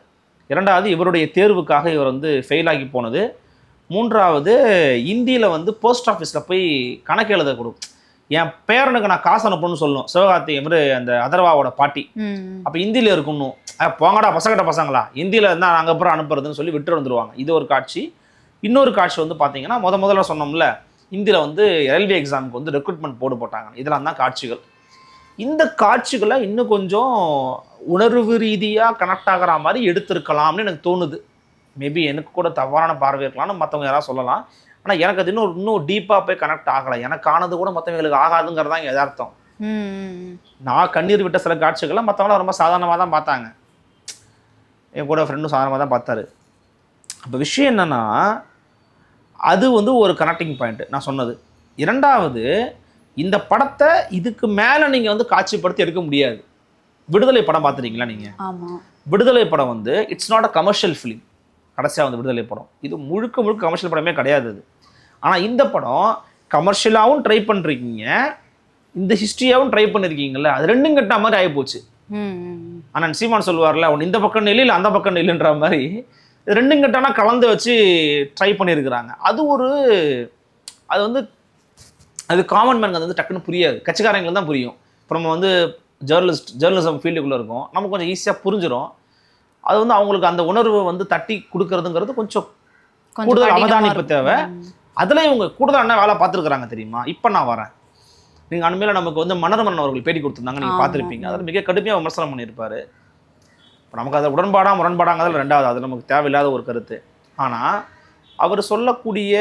இரண்டாவது இவருடைய தேர்வுக்காக இவர் வந்து ஃபெயில் ஆகி போனது, மூன்றாவது இந்தியில் வந்து போஸ்ட் ஆஃபீஸில் போய் கணக்கு எழுத கொடுக்கும், என் பேரனுக்கு நான் காசு அனுப்பணும்னு சொல்லணும் சிவகார்த்தி இவர் அந்த அதர்வாவோட பாட்டி, அப்போ இந்தியில் இருக்கணும், போங்கடா பசங்கிட்ட பசங்களா இந்தியில் இருந்தால் நாங்கள் அப்புறம் அனுப்புறதுன்னு சொல்லி விட்டு வந்துடுவாங்க. இது ஒரு காட்சி. இன்னொரு காட்சி வந்து பார்த்தீங்கன்னா முதல்ல சொன்னோம்ல, இந்தியில் வந்து ரயில்வே எக்ஸாமுக்கு வந்து ரெக்ரூட்மெண்ட் போட்டாங்க, இதெல்லாம் தான் காட்சிகள். இந்த காட்சிகளை இன்னும் கொஞ்சம் உணர்வு ரீதியாக கனெக்ட் ஆகிற மாதிரி எடுத்திருக்கலாம்னு எனக்கு தோணுது. மேபி எனக்கு கூட தவறான பார்வை இருக்கலாம்னு மற்றவங்க யாராவது சொல்லலாம். ஆனால் எனக்கு அது இன்னும் டீப்பாக போய் கனெக்ட் ஆகலை. எனக்கு ஆனது கூட மற்றவங்களுக்கு ஆகாதுங்கிறதான் யதார்த்தம். நான் கண்ணீர் விட்ட சில காட்சிகளை மற்றவங்களாம் ரொம்ப சாதாரணமாக தான் பார்த்தாங்க. என் கூட ஃப்ரெண்டும் சாதாரணமாக தான் பார்த்தாரு. அப்போ விஷயம் என்னென்னா அது வந்து ஒரு கனெக்டிங் பாயிண்ட் நான் சொன்னது. இரண்டாவது, இந்த படத்தை இதுக்கு மேலே நீங்கள் வந்து காட்சிப்படுத்தி எடுக்க முடியாது. விடுதலை படம் பார்த்துருக்கீங்களா நீங்கள்? விடுதலை படம் வந்து it's not a commercial film. கடைசியாக வந்து விடுதலை படம் இது முழுக்க கமர்ஷியல் படமே கிடையாது அது. ஆனால் இந்த படம் கமர்ஷியலாகவும் ட்ரை பண்ணுறீங்க, இந்த ஹிஸ்ட்ரியாகவும் ட்ரை பண்ணியிருக்கீங்கல்ல, அது ரெண்டும் கட்ட மாதிரி ஆகிப்போச்சு. ஆனால் சீமான் சொல்லுவார்ல, ஒன்று இந்த பக்கம் நெல் இல்லை அந்த பக்கம் நெல்லுன்ற மாதிரி ரெண்டும் கட்டானா கலந்து வச்சு ட்ரை பண்ணியிருக்கிறாங்க. அது வந்து அது காமன் மேனுக்கு அது வந்து டக்குன்னு புரியாது, கட்சிக்காரங்களுக்கு தான் புரியும். இப்போ நம்ம வந்து ஜேர்னலிசம் ஃபீல்டுக்குள்ளே இருக்கோம், நமக்கு கொஞ்சம் ஈஸியாக புரிஞ்சிடும். அது வந்து அவங்களுக்கு அந்த உணர்வு வந்து தட்டி கொடுக்கறதுங்கிறது கொஞ்சம் கூடுதல் அவதானிப்பு தேவை. அதில் இவங்க கூடுதல் என்ன வேலை பார்த்துருக்குறாங்க தெரியுமா? இப்போ நான் வரேன், நீங்கள் அண்மையில் நமக்கு வந்து மன்னர்மன்னன் அவர்கள் பேட்டி கொடுத்துருந்தாங்க, நீங்கள் பார்த்துருப்பீங்க. அதில் மிக கடுமையாக விமர்சனம் பண்ணியிருப்பார். இப்போ நமக்கு அதில் முரண்பாடாங்கிறதுல ரெண்டாவது, அது நமக்கு தேவையில்லாத ஒரு கருத்து. ஆனால் அவர் சொல்லக்கூடிய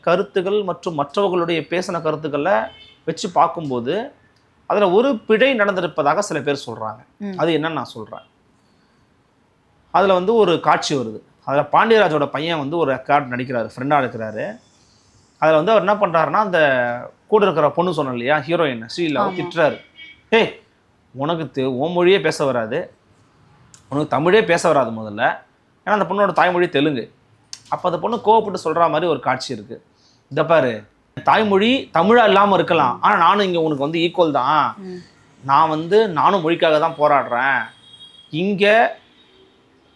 கருத்துகள் மற்றும் மற்றவர்களுடைய பேசின கருத்துக்களை வச்சு பார்க்கும்போது அதில் ஒரு பிழை நடந்திருப்பதாக சில பேர் சொல்கிறாங்க. அது என்னன்னு நான் சொல்கிறேன். அதில் வந்து ஒரு காட்சி வருது, அதில் பாண்டியராஜோட பையன் வந்து ஒரு ரெக்கார்ட் நடிக்கிறாரு, ஃப்ரெண்டாக இருக்கிறாரு. அதில் வந்து அவர் என்ன பண்ணுறாருன்னா, அந்த கூட இருக்கிற பொண்ணு சொன்னோம் இல்லையா, ஹீரோயின் ஸ்ரீலாவை திட்டுறாரு. ஏய், உனக்கு உன் மொழியே பேச வராது, உனக்கு தமிழே பேச வராது முதல்ல, ஏன்னா அந்த பொண்ணோட தாய்மொழி தெலுங்கு. அப்போ அந்த பொண்ணு கோவப்பட்டு சொல்கிற மாதிரி ஒரு காட்சி இருக்குது. இதை பாரு, தாய்மொழி தமிழாக இல்லாமல் இருக்கலாம், ஆனால் நானும் இங்கே உனக்கு வந்து ஈக்குவல் தான், நானும் மொழிக்காக தான் போராடுறேன், இங்கே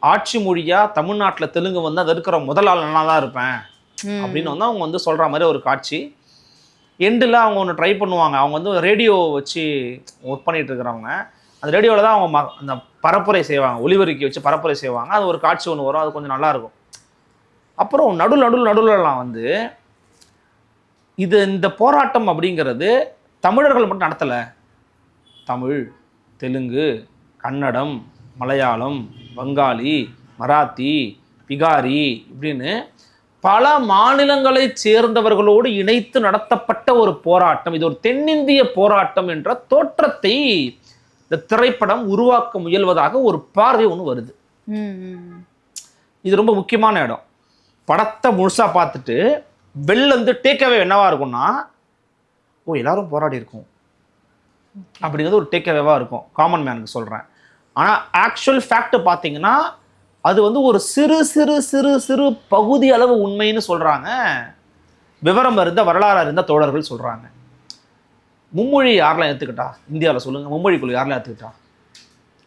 ஆட்சி மொழியாக தமிழ்நாட்டில் தெலுங்கு வந்து அது இருக்கிற முதல் ஆள் நல்லா தான் இருப்பேன் அப்படின்னு வந்து அவங்க வந்து சொல்கிற மாதிரி ஒரு காட்சி. எண்டில் அவங்க ஒன்று ட்ரை பண்ணுவாங்க, அவங்க வந்து ரேடியோ வச்சு ஒர்க் பண்ணிகிட்டு இருக்கிறவங்க, அந்த ரேடியோவில் தான் அவங்க அந்த பரப்புரை செய்வாங்க, ஒலிபெருக்கி வச்சு பரப்புரை செய்வாங்க. அது ஒரு காட்சி ஒன்று வரும், அது கொஞ்சம் நல்லாயிருக்கும். அப்புறம் நடுவில்லாம் வந்து இந்த போராட்டம் அப்படிங்கிறது தமிழர்கள் மட்டும் நடத்தலை, தமிழ், தெலுங்கு, கன்னடம், மலையாளம், வங்காளி, மராத்தி, பிகாரி இப்படின்னு பல மாநிலங்களை சேர்ந்தவர்களோடு இணைத்து நடத்தப்பட்ட ஒரு போராட்டம். இது ஒரு தென்னிந்திய போராட்டம் என்ற தோற்றத்தை இந்த திரைப்படம் உருவாக்க முயல்வதாக ஒரு பார்வை ஒன்று வருது. இது ரொம்ப முக்கியமான இடம். படத்தை முழுசாக பார்த்துட்டு வெளில வந்து டேக்அவே என்னவா இருக்கும்னா, எல்லாரும் போராடி இருக்கும் அப்படிங்கிறது ஒரு டேக்அவேவாக இருக்கும், காமன் மேனுக்கு சொல்கிறேன். ஆனால் ஆக்சுவல் ஃபேக்ட் பார்த்தீங்கன்னா அது வந்து ஒரு சிறு சிறு சிறு சிறு பகுதி அளவு உண்மைன்னு சொல்கிறாங்க விவரம் இருந்த வரலாறு இருந்த தோழர்கள் சொல்கிறாங்க. மும்மொழி யாரெல்லாம் ஏற்றுக்கிட்டா இந்தியாவில் சொல்லுங்கள், மும்மொழிக்குழு யாரெல்லாம் ஏற்றுக்கிட்டா?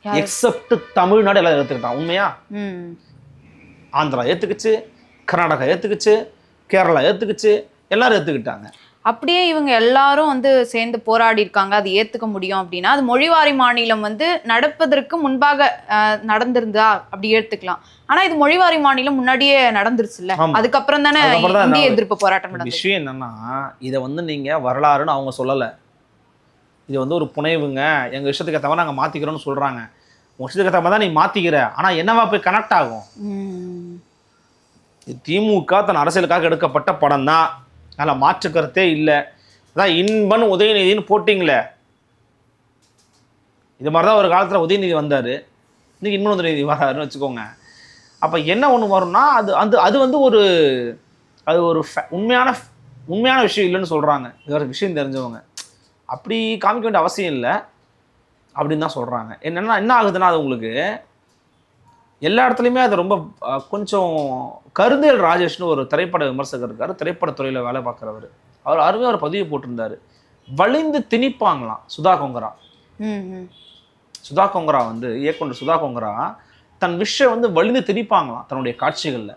எக்ஸப்ட் தமிழ்நாடு எல்லாம் ஏற்றுக்கிட்டான். உண்மையா? ஆந்திரா ஏற்றுக்குச்சு, கர்நாடகா ஏற்றுக்குச்சு, கேரளா ஏற்றுக்குச்சு, எல்லாரும் ஏற்றுக்கிட்டாங்க. அப்படியே இவங்க எல்லாரும் வந்து சேர்ந்து போராடி இருக்காங்க, அது ஏத்துக்க முடியும் அப்படின்னா அது மொழிவாரி மாநிலம் வந்து நடப்பதற்கு முன்பாக நடந்திருந்தா அப்படி ஏத்துக்கலாம். ஆனா இது மொழிவாரி மாநிலம் முன்னாடியே நடந்துருச்சுல்ல, அதுக்கப்புறம் தானே இந்திய எதிர்ப்பு போராட்டம் நடந்தது. விஷயம் என்னன்னா இதை வந்து நீங்க வரலாறுன்னு அவங்க சொல்லலை, இது வந்து ஒரு புனைவுங்க, எங்க விஷயத்துக்கு ஏற்ற மாதிரி நாங்கள் மாத்திக்கிறோம்னு சொல்றாங்க. உங்க விஷயத்துக்கு ஏற்ற மாதிரி தான் நீ மாத்திக்கிற, ஆனா என்னவா போய் கனெக்ட் ஆகும்? திமுக தன் அரசியலுக்காக எடுக்கப்பட்ட படம் தான், அதில் மாற்றுக்கருத்தே இல்லை. அதான் இன்பன் உதயநிதினு போட்டிங்களே, இது மாதிரி தான் ஒரு காலத்தில் உதயநிதி வந்தார், இன்னைக்கு இன்பன் உதயநிதி வராருன்னு வச்சுக்கோங்க. அப்போ என்ன ஒன்று வரும்னா அது வந்து ஒரு உண்மையான விஷயம் இல்லைன்னு சொல்கிறாங்க. இது ஒரு விஷயம் தெரிஞ்சவங்க அப்படி காமிக்க வேண்டிய அவசியம் இல்லை அப்படின்னு தான் சொல்கிறாங்க. என்னென்னா என்ன ஆகுதுன்னா அது உங்களுக்கு எல்லா இடத்துலையுமே அது ரொம்ப கொஞ்சம் கருந்தேல் ராஜேஷ்னு ஒரு திரைப்பட விமர்சகர் இருக்கார், திரைப்படத்துறையில் வேலை பார்க்குறவர். அவர் அருமையாக ஒரு பதிவு போட்டிருந்தார், வலிந்து திணிப்பாங்களாம் சுதா கொங்கரா. சுதா கொங்கரா வந்து இயக்குனர் சுதா கொங்கரா தன் விஷயம் வந்து வலிந்து திணிப்பாங்களாம் தன்னுடைய காட்சிகளில்.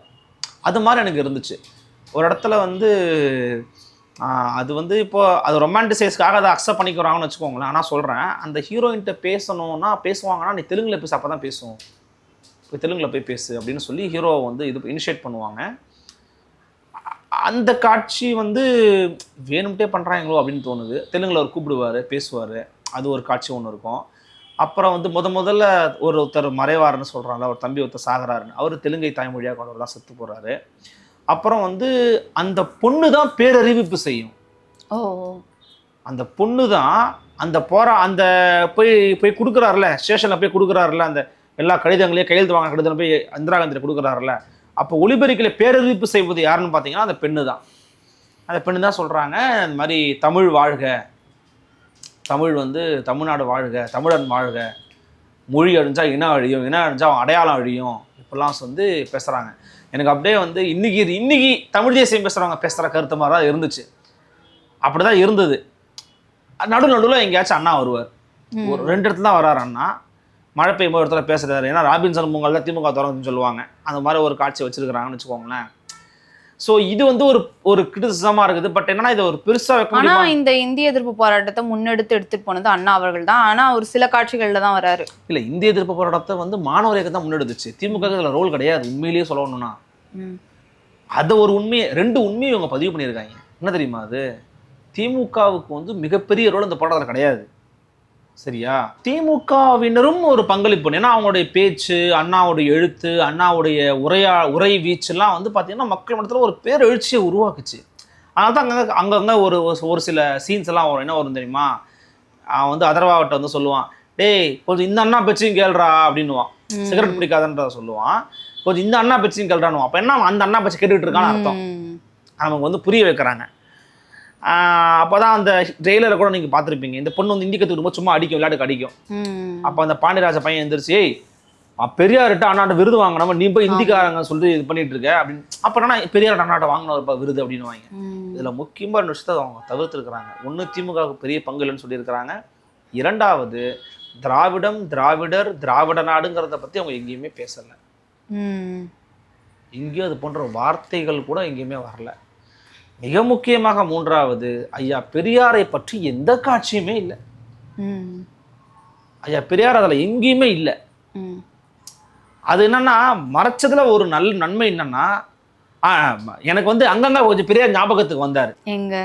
அது மாதிரி எனக்கு இருந்துச்சு ஒரு இடத்துல வந்து. அது வந்து இப்போ அது ரொமான்டிசைஸ்க்காக அதை அக்செப்ட் பண்ணிக்கிறாங்கன்னு வச்சுக்கோங்களேன். ஆனால் சொல்கிறேன், அந்த ஹீரோயின்கிட்ட பேசணும்னா பேசுவாங்கன்னா நீ தெலுங்கில் பேச, அப்போ தான் பேசுவோம், இப்போ தெலுங்கில் போய் பேசு அப்படின்னு சொல்லி ஹீரோவை வந்து இது இனிஷியேட் பண்ணுவாங்க. அந்த காட்சி வந்து வேணும்ட்டே பண்ணுறாங்களோ அப்படின்னு தோணுது. தெலுங்கில் அவர் கூப்பிடுவார், பேசுவார், அது ஒரு காட்சி ஒன்று இருக்கும். அப்புறம் வந்து முதல்ல ஒருத்தர் மறைவாருன்னு சொல்கிறாங்க, ஒரு தம்பி ஒருத்தர் சாகராருன்னு, அவர் தெலுங்கை தாய்மொழியாக கொண்டவர் தான் செத்து போகிறாரு. அப்புறம் வந்து அந்த பொண்ணு தான் பேரறிவிப்பு செய்யும். அந்த பொண்ணு தான் அந்த அந்த போய் கொடுக்குறாருல, ஸ்டேஷனில் போய் கொடுக்குறாருல, அந்த எல்லா கடிதங்களையும் கையெழுத்து வாங்க கடிதம் போய் இந்திரா காந்தியில் கொடுக்குறாருல, அப்போ ஒலிபெருக்கில் பேரறிவிப்பு செய்வது யாருன்னு பார்த்தீங்கன்னா அந்த பெண்ணு தான். அந்த பெண்ணு தான் சொல்கிறாங்க, இந்த மாதிரி தமிழ் வாழ்க, தமிழ் வந்து தமிழ்நாடு வாழ்க, தமிழன் வாழ்க, மொழி அழிஞ்சால் இனம் அழியும், இனம் அழிஞ்சால் அவன் அடையாளம் அழியும், இப்படிலாம் வந்து பேசுகிறாங்க. எனக்கு அப்படியே வந்து இன்னைக்கு தமிழ் தேசியம் பேசுகிறவங்க பேசுகிற கருத்து மாதிரி தான் இருந்துச்சு. அப்படி தான் இருந்தது. நடுவில் எங்கேயாச்சும் அண்ணா வருவார், ஒரு 2 இடத்துல தான் வர்றாரு அண்ணா. மழை பெய்யும் இடத்துல பேசுகிறாரு, ஏன்னா ராபின்சன் பொங்கல் தான் திமுக திறந்துன்னு சொல்லுவாங்க, அந்த மாதிரி ஒரு காட்சி வச்சுருக்கிறாங்கன்னு வச்சுக்கோங்களேன். ஸோ இது வந்து ஒரு கிரிட்டிசிசமாக இருக்குது. பட் என்னன்னா இதை ஒரு பெருசாக வைக்க முடியுமா? ஆனால் இந்த இந்திய எதிர்ப்பு போராட்டத்தை எடுத்துட்டு போனது அண்ணா அவர்கள் தான். ஆனால் ஒரு சில காட்சிகளில் தான் வராரு. இல்லை, இந்திய எதிர்ப்பு போராட்டத்தை வந்து மாணவர் இயக்கம் தான் முன்னெடுத்துச்சு, திமுக இதில் ரோல் கிடையாது. உண்மையிலேயே சொல்லணும்னா அதை ஒரு உண்மையை 2 உண்மையை இவங்க பதிவு பண்ணியிருக்காங்க. என்ன தெரியுமா? அது திமுகவுக்கு வந்து மிகப்பெரிய ரோல் இந்த போராட்டத்தில் கிடையாது, சரியா? திமுகவினரும் ஒரு பங்களிப்பு. ஏன்னா அவங்களுடைய பேச்சு, அண்ணாவுடைய எழுத்து, அண்ணாவுடைய உரை வீச்செல்லாம் வந்து பார்த்தீங்கன்னா மக்கள் மட்டத்தில் ஒரு பேரெழுச்சியை உருவாக்குச்சு. அதனால தான் அங்கங்கே ஒரு சில சீன்ஸ் எல்லாம் வரும். என்ன வரும் தெரியுமா? அவன் வந்து அதர்வாவட்ட வந்து சொல்லுவான், டேய் கொஞ்சம் இந்த அண்ணா பேச்சையும் கேள்றா அப்படின்னுவான், சிகரெட் பிடிக்காதன்றத சொல்லுவான், கொஞ்சம் இந்த அண்ணா பேச்சையும் கேள்றான்னுவான். அப்போ என்ன, அந்த அண்ணா பேச்சு கேட்டுக்கிட்டு இருக்கான்னு அர்த்தம். நமக்கு வந்து புரிய வைக்கிறாங்க. அப்போ தான் அந்த ட்ரெய்லரை கூட நீங்கள் பார்த்துருப்பீங்க, இந்த பொண்ணு வந்து இந்தி கற்றுக்கிட்டு சும்மா அடிக்கும், விளையாட்டுக்கு அடிக்கும். அப்போ அந்த பாண்டியராஜ பையன் எழுந்திரிச்சு, ஏய் பெரியார்கிட்ட அண்ணாட்ட விருது வாங்கினோம், நீ போய் இந்திக்காரங்க சொல்லிட்டு இது பண்ணிட்டு இருக்க அப்படின்னு. அப்போ என்ன பெரியார் அண்ணாட்ட வாங்கின விருது அப்படின்னு வாங்க. இதில் முக்கியமாக 2 விஷயத்தை அவங்க தவிர்த்துருக்குறாங்க. ஒன்று, திமுகவுக்கு பெரிய பங்கு இல்லைன்னு சொல்லியிருக்கிறாங்க. 2வது, திராவிடம், திராவிடர், திராவிட நாடுங்கிறத பற்றி அவங்க எங்கேயுமே பேசலை. எங்கேயும் அது போன்ற வார்த்தைகள் கூட எங்கேயுமே வரல. மிக முக்கியமாக 3வது, ஐயா பெரியாரை பற்றி எந்த காட்சியுமே இல்லை. ஐயா பெரியார் அதில் எங்கேயுமே இல்லை. அது என்னன்னா மறைச்சதுல ஒரு நன்மை என்னன்னா, எனக்கு வந்து அங்கங்க கொஞ்சம் பெரியார் ஞாபகத்துக்கு வந்தார். எங்க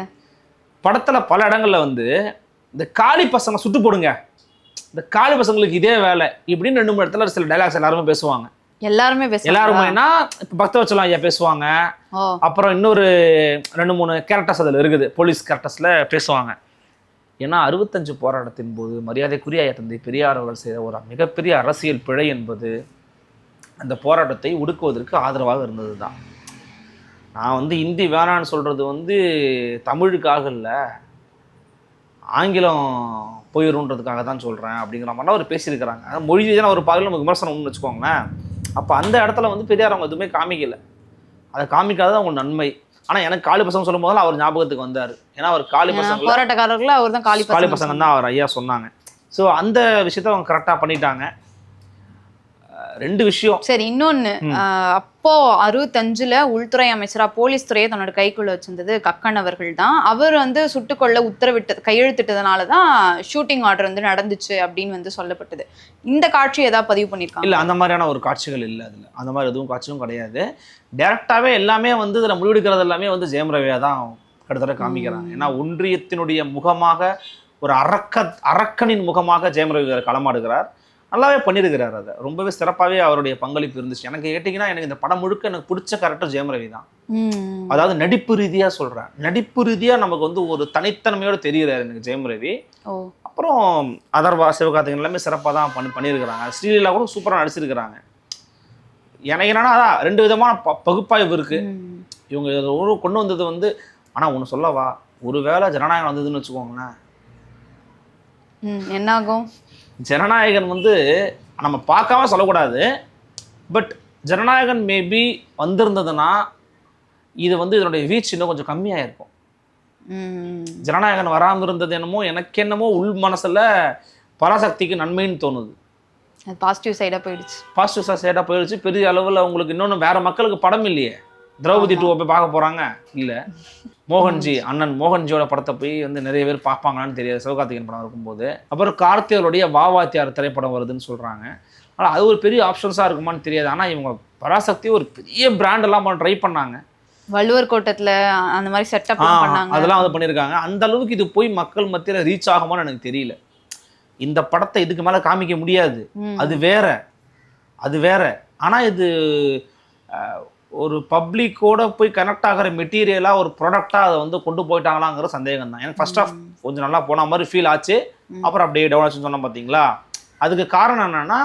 படத்துல பல இடங்கள்ல வந்து இந்த காளி பசங்க சுட்டு போடுங்க, இந்த காளி பசங்களுக்கு இதே வேலை இப்படின்னு 2-3 இடத்துல சில டைலாக்ஸ் எல்லாருமே பேசுவாங்க. எல்லாருமே இப்போ பக்தவச்சலம் ஐயா பேசுவாங்க. அப்புறம் இன்னொரு 2-3 கேரக்டர்ஸ் அதில் இருக்குது, போலீஸ் கேரக்டர்ஸில் பேசுவாங்க. ஏன்னா 65 போராட்டத்தின் போது மரியாதைக்குரிய தந்தை பெரியார் அவர்கள் செய்த ஒரு மிகப்பெரிய அரசியல் பிழை என்பது அந்த போராட்டத்தை ஒடுக்குவதற்கு ஆதரவாக இருந்தது தான். நான் வந்து இந்தி வேணான்னு சொல்கிறது வந்து தமிழுக்காக இல்லை, ஆங்கிலம் போயிடும்ன்றதுக்காக தான் சொல்கிறேன் அப்படிங்கிற மாதிரிலாம் அவர் பேசியிருக்கிறாங்க. அதாவது மொழி ரீதியான ஒரு பாதையில் நமக்கு விமர்சனம்னு வச்சுக்கோங்களேன். அப்போ அந்த இடத்துல வந்து பெரியார் அவங்க எதுவுமே காமிக்கலை. அதை காமிக்காதது அவங்க நன்மை. ஆனால் எனக்கு காளி பசங்க சொல்லும் போதெல்லாம் அவர் ஞாபகத்துக்கு வந்தார். ஏன்னா அவர் காளி பசங்க போராட்டக்காரர்கள் அவர் தான் காளி பசங்க தான் அவர் ஐயா சொன்னாங்க. ஸோ அந்த விஷயத்த அவங்க கரெக்டாக பண்ணிட்டாங்க. 2 விஷயம். சரி, இன்னொன்னு, அப்போ 65ல உள்துறை அமைச்சரா போலீஸ் துறையை தன்னோட கைக்குள்ள வச்சிருந்தது கக்கன் அவர்கள் தான். அவர் வந்து சுட்டுக்கொள்ள கையெழுத்திட்டதுனால தான் ஷூட்டிங் ஆர்டர் வந்து நடந்துச்சு அப்படின்னு வந்து சொல்லப்பட்டது. இந்த காட்சி ஏதாவது பதிவு பண்ணியிருக்காங்க? இல்லை, அந்த மாதிரியான ஒரு காட்சிகள் இல்லை. அதில் அந்த மாதிரி எதுவும் காட்சியும் கிடையாது. டேரெக்டாகவே எல்லாமே வந்து இதில் முடிவெடுக்கிறது எல்லாமே வந்து ஜெயம் ரவியா தான் கிட்டத்தட்ட காமிக்கிறாங்க. ஏன்னா ஒன்றியத்தினுடைய முகமாக ஒரு அரக்கனின் முகமாக ஜெயம் ரவி களமாடுகிறார். நல்லாவே பண்ணியிருக்கிறார். அதை ரொம்பவே சிறப்பாகவே அவருடைய பங்களிப்பு இருந்துச்சு. எனக்கு கேட்டிங்கன்னா எனக்கு இந்த படம் முழுக்க எனக்கு பிடிச்ச கேரக்டர் ஜெயம் ரவி தான். அதாவது நடிப்பு ரீதியாக சொல்கிறேன், நடிப்பு ரீதியாக நமக்கு வந்து ஒரு தனித்தன்மையோடு தெரிகிறார் எனக்கு ஜெயம் ரவி. அப்புறம் அதர்வா, சிவகார்த்திகேயன் எல்லாமே சிறப்பாக தான் பண்ணியிருக்கிறாங்க. ஸ்ரீலீலா கூட சூப்பராக நடிச்சிருக்கிறாங்க. எனக்கு என்னன்னா அதான் 2 விதமான பகுப்பாய்வு இருக்குது. இவங்க கொண்டு வந்தது வந்து, ஆனால் ஒன்று சொல்லவா, ஒருவேளை ஜனநாயகம் வந்ததுன்னு வச்சுக்கோங்களேன், என்னாகும்? ஜனநாயகன் வந்து நம்ம பார்க்காம சொல்லக்கூடாது. பட் ஜனநாயகன் மேபி வந்திருந்ததுன்னா இது வந்து இதனுடைய வீச்சு இன்னும் கொஞ்சம் கம்மியாக இருக்கும். ஜனநாயகன் வராமல் இருந்தது எனக்கு என்னமோ உள் மனசில் பராசக்திக்கு நன்மைன்னு தோணுது. பாசிட்டிவ் சைடாக போயிடுச்சு. பெரிய அளவில் உங்களுக்கு இன்னொன்று வேற மக்களுக்கு படம் இல்லையே. திரௌபதி 2 போய் பார்க்க போகிறாங்க இல்லை. மோகன்ஜி, அண்ணன் மோகன்ஜியோட படத்தை போய் வந்து நிறைய பேர் பார்ப்பாங்களான்னு தெரியாது, சிவகார்த்திகேயன் படம் இருக்கும்போது. அப்புறம் கார்த்திகளுடைய வாவாத்தியார் திரைப்படம் வருதுன்னு சொல்கிறாங்க. ஆனால் அது ஒரு பெரிய ஆப்ஷன்ஸாக இருக்குமான்னு தெரியாது. ஆனால் இவங்க பராசக்தி ஒரு பெரிய பிராண்டெல்லாம் ட்ரை பண்ணாங்க. வள்ளுவர் கோட்டத்தில் அந்த மாதிரி செட்டப் பண்ணாங்க, அதெல்லாம் வந்து பண்ணியிருக்காங்க. அந்த அளவுக்கு இது போய் மக்கள் மத்தியில் ரீச் ஆகுமான்னு எனக்கு தெரியல. இந்த படத்தை இதுக்கு மேலே காமிக்க முடியாது, அது வேற. ஆனால் இது ஒரு பப்ளிக்கோட போய் கனெக்ட் ஆகிற மெட்டீரியலாக ஒரு ப்ராடக்டாக அதை வந்து கொண்டு போயிட்டாங்களாங்கிற சந்தேகம் தான். எனக்கு ஃபர்ஸ்ட் ஆஃப் கொஞ்சம் நல்லா போன மாதிரி ஃபீல் ஆச்சு. அப்புறம் அப்படியே டவுன் ஆச்சுன்னு சொன்னோம் பார்த்தீங்களா. அதுக்கு காரணம் என்னன்னா,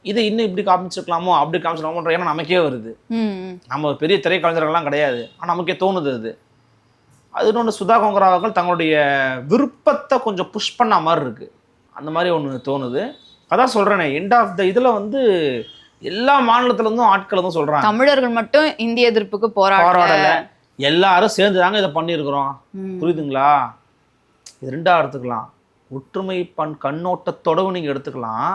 இதை இன்னும் இப்படி காமிச்சிருக்கலாமோ அப்படி காமிச்சிருக்கலாமோன்ற ஏன்னா நமக்கே வருது. நம்ம பெரிய திரைக்கலைஞர்கள்லாம் கிடையாது, ஆனால் நமக்கே தோணுது. அது இன்னொன்று சுதா கோங்கரா அவர்கள் தங்களுடைய விருப்பத்தை கொஞ்சம் புஷ் பண்ண மாதிரி இருக்குது. அந்த மாதிரி ஒன்று தோணுது. அதான் சொல்கிறேனே, எண்ட் ஆஃப் த இதில் வந்து எல்லா மாநிலத்துல இருந்தும் ஆட்கள் வந்து சொல்றாங்க, தமிழர்கள் மட்டும் இந்திய எதிர்ப்புக்கு போராடல, எல்லாரும் சேர்ந்து தாங்க இதை பண்ணியிருக்கிறோம். புரியுதுங்களா? இது 2ஆக எடுத்துக்கலாம். ஒற்றுமை கண்ணோட்டத்தோடவும் நீங்க எடுத்துக்கலாம்.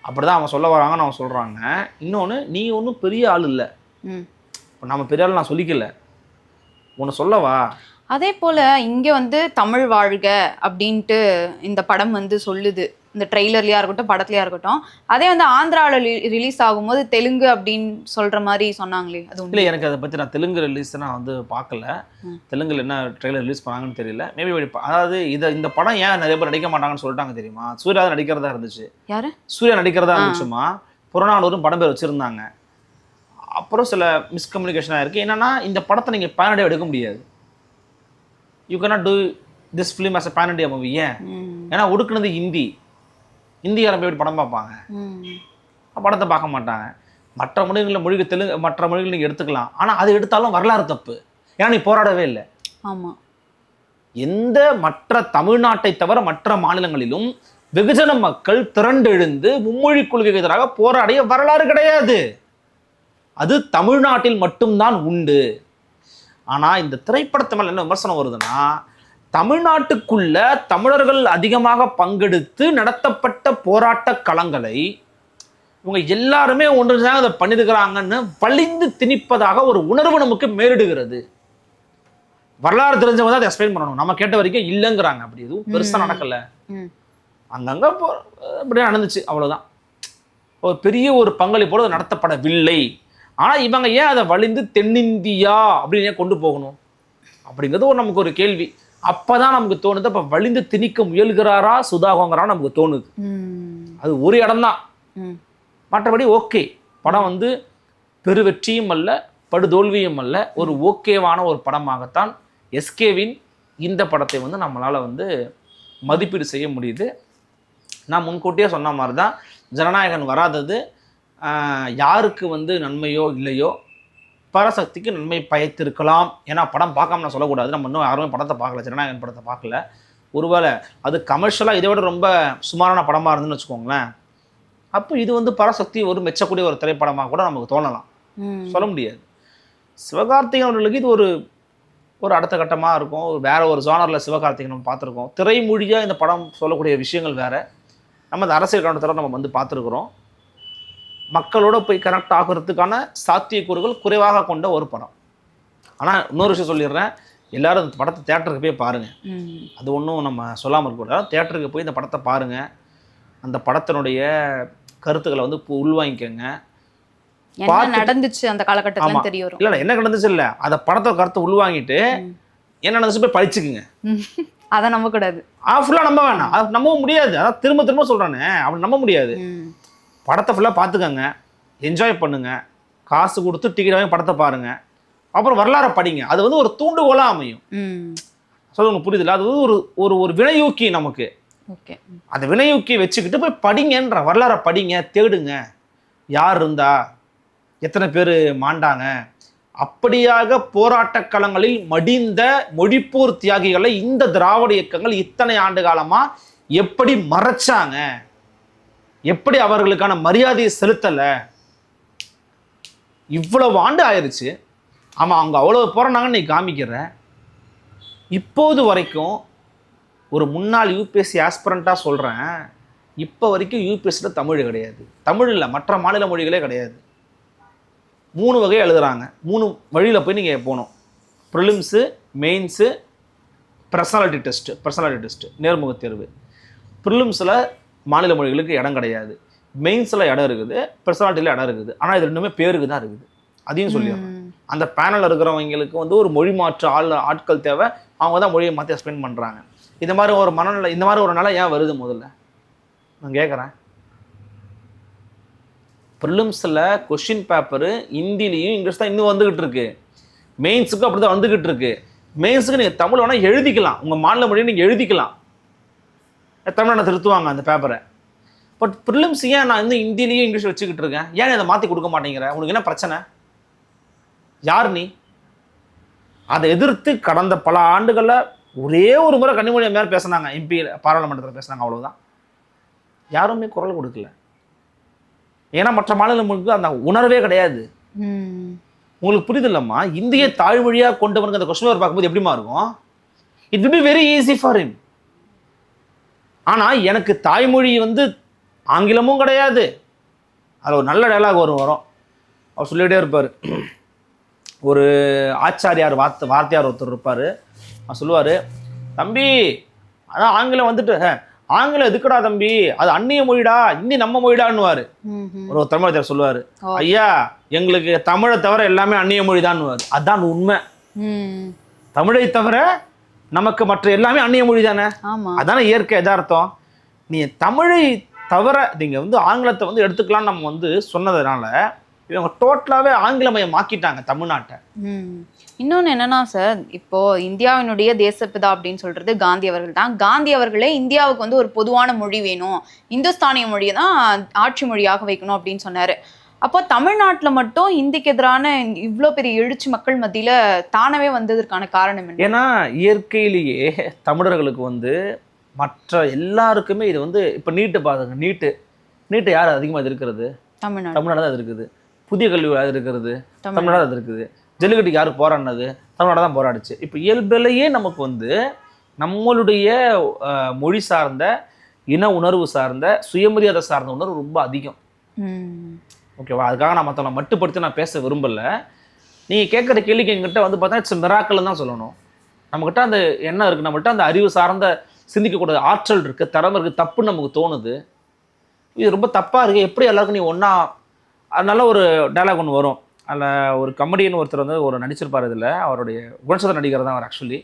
அப்படிதான் அவங்க சொல்ல வராங்கன்னு அவங்க சொல்றாங்க. இன்னொன்று, நீ ஒன்றும் பெரிய ஆள் இல்லை, நம்ம பெரிய ஆள் நான் சொல்லிக்கல, ஒன்று சொல்லவா. அதே போல இங்க வந்து தமிழ் வாழ்க அப்படின்ட்டு இந்த படம் வந்து சொல்லுது, இந்த ட்ரெய்லர்லையா இருக்கட்டும் படத்துலையா இருக்கட்டும். அதே வந்து ஆந்திராவில் ரிலீஸ் ஆகும்போது தெலுங்கு அப்படின்னு சொல்ற மாதிரி சொன்னாங்களே, அது இல்லை. எனக்கு அதை பற்றி நான் தெலுங்கு ரிலீஸ் நான் வந்து பார்க்கல. தெலுங்குல என்ன ட்ரெய்லர் ரிலீஸ் பண்ணாங்கன்னு தெரியல. மேபி அதாவது இந்த படம் ஏன் நிறைய பேர் நடிக்க மாட்டாங்கன்னு சொல்லிட்டாங்க தெரியுமா? சூர்யா நடிக்கிறதா இருந்துச்சு. யாரு? சூர்யா நடிக்கிறதா இருந்துச்சுமா. புறநானூறும் படம் பேர் வச்சிருந்தாங்க. அப்புறம் சில மிஸ்கம்யூனிகேஷனாக இருக்குது. என்னன்னா, இந்த படத்தை நீங்கள் பேன் இண்டியா எடுக்க முடியாது. You cannot do this film as a pan India movie. ஏன்? ஏன்னா ஒடுக்குனது இந்தியாவில் போய் படம் பார்ப்பாங்க, படத்தை பார்க்க மாட்டாங்க. மற்ற மொழிகள் நீங்கள் எடுத்துக்கலாம், ஆனால் அது எடுத்தாலும் வரலாறு தப்பு. ஏன்னா நீ போராடவே இல்லை. ஆமாம். எந்த மற்ற தமிழ்நாட்டை தவிர மற்ற மாநிலங்களிலும் வெகுஜன மக்கள் திரண்டெழுந்து மும்மொழி கொள்கைக்கு எதிராக போராடிய வரலாறு கிடையாது. அது தமிழ்நாட்டில் மட்டும்தான் உண்டு. ஆனால் இந்த திரைப்படத்தை மேலே என்ன விமர்சனம் வருதுன்னா, தமிழ்நாட்டுக்குள்ள தமிழர்கள் அதிகமாக பங்கெடுத்து நடத்தப்பட்ட போராட்ட களங்களை இவங்க எல்லாருமே ஒன்று அதை பண்ணிருக்கிறாங்கன்னு வலிந்து திணிப்பதாக ஒரு உணர்வு நமக்கு மேலிடுகிறது. வரலாறு தெரிஞ்சவங்க தான் அதை எக்ஸ்பிளைன் பண்ணணும். நம்ம கேட்ட வரைக்கும் இல்லைங்கிறாங்க. அப்படி எதுவும் பெருசாக நடக்கலை, அங்கங்கே அப்படியே நடந்துச்சு, அவ்வளோதான். ஒரு பெரிய ஒரு பங்களிப்போடு நடத்தப்படவில்லை. ஆனால் இவங்க ஏன் அதை வலிந்து தென்னிந்தியா அப்படின்னு ஏன் கொண்டு போகணும் அப்படிங்கிறது நமக்கு ஒரு கேள்வி. அப்பதான் நமக்கு தோணுது, அப்ப வலிந்து திணிக்க முயல்கிறாரா சுதாகோங்கரா நமக்கு தோணுது. அது ஒரு இடம்தான். மற்றபடி ஓகே, படம் வந்து பெருவெற்றியும் அல்ல படுதோல்வியும் அல்ல, ஒரு ஓகேவான ஒரு படமாகத்தான் எஸ்கேவின் இந்த படத்தை வந்து நம்மளால வந்து மதிப்பீடு செய்ய முடியுது. நான் முன்கூட்டியே சொன்ன மாதிரி தான், ஜனநாயகன் வராதது யாருக்கு வந்து நன்மையோ இல்லையோ, பராசக்திக்கு நன்மை பயத்திருக்கலாம். ஏன்னா படம் பார்க்காம நான் சொல்லக்கூடாது, நம்ம இன்னும் யாருமே படத்தை பார்க்கல, ஜனநாயகன் படத்தை பார்க்கல. ஒருவேளை அது கமர்ஷியலாக இதை விட ரொம்ப சுமாரான படமாக இருந்துன்னு வச்சுக்கோங்களேன், அப்போ இது வந்து பராசக்தி ஒரு மெச்சக்கூடிய ஒரு திரைப்படமாக கூட நமக்கு தோணலாம், சொல்ல முடியாது. சிவகார்த்திகேயன் அவர்களுக்கு இது ஒரு அடுத்த கட்டமாக இருக்கும். வேற ஒரு ஜானரில் சிவகார்த்திகேயன் நம்ம பார்த்துருக்கோம். திரைமொழியாக இந்த படம் சொல்லக்கூடிய விஷயங்கள் வேற. நம்ம இந்த அரசியல் கவனத்தில் நம்ம வந்து பார்த்துருக்குறோம். மக்களோட போய் கனெக்ட் ஆகிறதுக்கான சாத்தியக்கூறுகள் குறைவாக கொண்ட ஒரு படம். ஆனால் இன்னொரு விஷயம் சொல்லிடுறேன், எல்லாரும் இந்த படத்தை தேட்டருக்கு போய் பாருங்கள். அது ஒன்றும் நம்ம சொல்லாமல் இருக்கக்கூடாது. தேட்டருக்கு போய் இந்த படத்தை பாருங்கள். அந்த படத்தினுடைய கருத்துக்களை வந்து உள்வாங்கிக்கங்க. என்ன நடந்துச்சு அந்த காலகட்டத்துல தெரிய வரும். இல்லை என்ன நடந்துச்சு இல்லை, அந்த படத்தை கருத்தை உள்வாங்கிட்டு என்ன நடந்துச்சு போய் படிச்சுக்குங்க. அதை நம்ப கூடாது. ஃபுல்லாக நம்ப வேணாம், அது நம்பவும் முடியாது. அதான் திரும்ப திரும்ப சொல்கிறானே, அப்படி நம்ப முடியாது. படத்தை ஃபுல்லாக பார்த்துக்கங்க, என்ஜாய் பண்ணுங்க, காசு கொடுத்து டிக்கெட் வாங்கி படத்தை பாருங்க, அப்புறம் வரலாறை படிங்க. அது வந்து ஒரு தூண்டுகோலாக அமையும். சொல்ல உங்களுக்கு புரியுதுல்ல, அது வந்து ஒரு ஒரு வினையூக்கி நமக்கு. ஓகே, அந்த வினையூக்கி வச்சுக்கிட்டு போய் படிங்கன்ற, வரலாறை படிங்க, தேடுங்க, யார் இருந்தா, எத்தனை பேர் மாண்டாங்க, அப்படியாக போராட்ட களங்களில் மடிந்த மொழிப்போர் தியாகிகளை இந்த திராவிட இயக்கங்கள் இத்தனை ஆண்டு காலமா எப்படி மறைச்சாங்க, எப்படி அவர்களுக்கான மரியாதையை செலுத்தல. இவ்வளவு ஆண்டு ஆயிடுச்சு. ஆமா, அவங்க அவ்வளவு போறாங்கன்னு நீ காமிக்கிற. இப்போது வரைக்கும் ஒரு முன்னாள் யூபிஎஸ்சி ஆஸ்பிரண்டா சொல்றேன், இப்போ வரைக்கும் யூபிஎஸ்சியில் தமிழ் கிடையாது. தமிழ் இல்லை, மற்ற மாநில மொழிகளே கிடையாது. 3 வகை எழுதுறாங்க. 3 வழியில் போய் நீங்கள் போகணும். ப்ரிலிம்ஸு, மெயின்ஸு, பர்சனாலிட்டி டெஸ்ட்டு, நேர்முக தேர்வு. ப்ரிலிம்ஸில் மாநில மொழிகளுக்கு இடம் கிடையாது, மெயின்ஸில் இடம் இருக்குது, பர்சனாலிட்டியில் இடம் இருக்குது. ஆனால் இது ரெண்டுமே பேருக்கு தான் இருக்குது. அதையும் சொல்லிடுறேன். அந்த பேனலில் இருக்கிறவங்களுக்கு வந்து ஒரு மொழி மாற்று ஆட்கள் தேவை. அவங்க தான் மொழியை மாற்றி எக்ஸ்பிளைன் பண்ணுறாங்க. இந்த மாதிரி ஒரு மனநிலை, இந்த மாதிரி ஒரு நிலை ஏன் வருது முதல்ல நான் கேட்குறேன். ப்ரிலிம்ஸில் கொஷின் பேப்பரு ஹிந்திலையும் இங்கிலீஷ் தான் இன்னும் வந்துக்கிட்டு இருக்கு. மெயின்ஸுக்கும் அப்படி தான் வந்துக்கிட்டு இருக்கு. மெயின்ஸுக்கு நீங்கள் தமிழ் வேணால் எழுதிக்கலாம், உங்கள் மாநில மொழியை நீங்கள் எழுதிக்கலாம், தமிழ்நாடு திருத்துவாங்க அந்த பேப்பரை. பட் ப்ரிலிம்ஸ் ஏன் நான் இன்னும் ஹிந்திலையும் இங்கிலீஷ் வச்சுக்கிட்டு இருக்கேன், ஏன் அதை மாற்றி கொடுக்க மாட்டேங்கிற? உனக்கு என்ன பிரச்சனை? யார் நீ? அதை எதிர்த்து கடந்த பல ஆண்டுகளில் ஒரே ஒரு முறை கன்னிமொழி மேலே பேசினாங்க, எம்பி பாராளுமன்றத்தில் பேசினாங்க, அவ்வளோதான். யாருமே குரல் கொடுக்கல. ஏன்னா மற்ற மாநிலங்களுக்கு அந்த உணர்வே கிடையாது. உங்களுக்கு புரியுது இல்லம்மா? இந்திய தாய்மொழியாக கொண்டவனுக்கு அந்த கொஸ்டின் பேப்பர் பார்க்கும்போது எப்படிமா இருக்கும்? It will be very easy for him. ஆனால் எனக்கு தாய்மொழி வந்து ஆங்கிலமும் கிடையாது. அதில் ஒரு நல்ல டைலாக் வரும். அவர் சொல்லிகிட்டே இருப்பார். ஒரு ஆச்சாரியார் வார்த்தையார் ஒருத்தர் இருப்பார். அவர் சொல்லுவார், தம்பி அதான் ஆங்கிலம் வந்துட்டு, ஆங்கிலம் எதுக்குடா தம்பி, அது அந்நிய மொழிடா, இன்னி நம்ம மொழிடான்னுவார். ஒரு தமிழர் சொல்லுவார், ஐயா எங்களுக்கு தமிழை தவிர எல்லாமே அந்நிய மொழி தான்னுவார். அதுதான் உண்மை. தமிழை தவிர நமக்கு மற்ற எல்லாமே அந்நிய மொழி தானே, அதானே இயற்கை எதார்த்தம். நீ தமிழை தவிர நீங்கள் வந்து ஆங்கிலத்தை வந்து எடுத்துக்கலாம்னு நம்ம வந்து சொன்னதுனால இவங்க டோட்டலாகவே ஆங்கிலமயம் ஆக்கிட்டாங்க தமிழ்நாட்டை. இன்னொன்று என்னன்னா சார், இப்போ இந்தியாவினுடைய தேசப்பிதா அப்படின்னு சொல்றது காந்தி அவர்கள் தான். காந்தி அவர்களே இந்தியாவுக்கு வந்து ஒரு பொதுவான மொழி வேணும், இந்துஸ்தானிய மொழியை தான் ஆட்சி மொழியாக வைக்கணும் அப்படின்னு சொன்னார். அப்போ தமிழ்நாட்டில் மட்டும் இந்திக்கு எதிரான இவ்வளோ பெரிய எழுச்சி மக்கள் மத்தியில் தானவே வந்ததற்கான காரணம் என்ன? ஏன்னா இயற்கையிலேயே தமிழர்களுக்கு வந்து மற்ற எல்லாருக்குமே இது வந்து இப்போ நீட்டு பாருங்க, நீட்டு யார் அதிகமாக இருக்கிறது? தமிழ்நாடு தான் அது இருக்குது. புதிய கல்வி அது இருக்கிறது தமிழ்நாடு அது இருக்குது. ஜல்லிக்கட்டுக்கு யார் போராடினது? தமிழ்நாடு தான் போராடிச்சு. இப்போ இயல்பிலேயே நமக்கு வந்து நம்மளுடைய மொழி சார்ந்த, இன உணர்வு சார்ந்த, சுயமரியாதை சார்ந்த உணர்வு ரொம்ப அதிகம். ஓகேவா? அதுக்காக நான் மற்றவங்களை மட்டுப்படுத்தி நான் பேச விரும்பலை. நீங்கள் கேட்குற கேள்விக்கு எங்கிட்ட வந்து பார்த்தா இட்ஸ் மிராக்கல்னு தான் சொல்லணும். நம்மக்கிட்ட அந்த எண்ணம் இருக்குது, நம்மகிட்ட அந்த அறிவு சார்ந்த சிந்திக்கக்கூடிய ஆற்றல் இருக்குது, திறமை இருக்குது. தப்புன்னு நமக்கு தோணுது, இது ரொம்ப தப்பாக இருக்குது, எப்படி எல்லாருக்கும் நீ ஒன்றா. அதனால ஒரு டைலாக் ஒன்று வரும். அதில் ஒரு கமெடியன் ஒருத்தர் வந்து ஒரு நடிச்சிருப்பார். இதில் அவருடைய குணசேகர நடிகர் தான் அவர். ஆக்சுவலி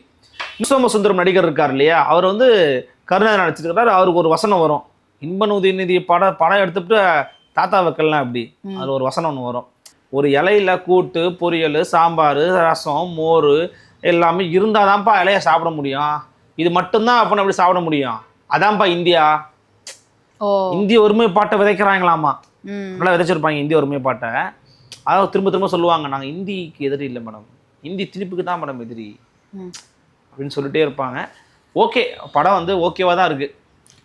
சோமசுந்தரம் நடிகர் இருக்கார் இல்லையா, அவர் வந்து கருணாநிதி நடிச்சிருக்கிறார். அவருக்கு ஒரு வசனம் வரும், இன்ப உதயநிதி படம் எடுத்துட்டு தாத்தா வைக்கலாம் அப்படி. அதில் ஒரு வசனம் ஒன்று வரும், ஒரு இலையில கூட்டு பொரியல் சாம்பார் ரசம் மோர் எல்லாமே இருந்தால் தான்ப்பா இலையை சாப்பிட முடியும், இது மட்டும்தான் அப்போ அப்படி சாப்பிட முடியும், அதான்ப்பா இந்தியா. இந்திய ஒருமைப்பாட்டை விதைக்கிறாங்களாமா, நல்லா விதைச்சிருப்பாங்க இந்திய ஒருமைப்பாட்டை. அதாவது திரும்ப திரும்ப சொல்லுவாங்க, நாங்கள் இந்திக்கு எதிரி இல்லை மேடம், இந்தி திணிப்புக்கு தான் மேடம் எதிரி அப்படின்னு சொல்லிட்டே இருப்பாங்க. ஓகே, படம் வந்து ஓகேவாக தான் இருக்குது.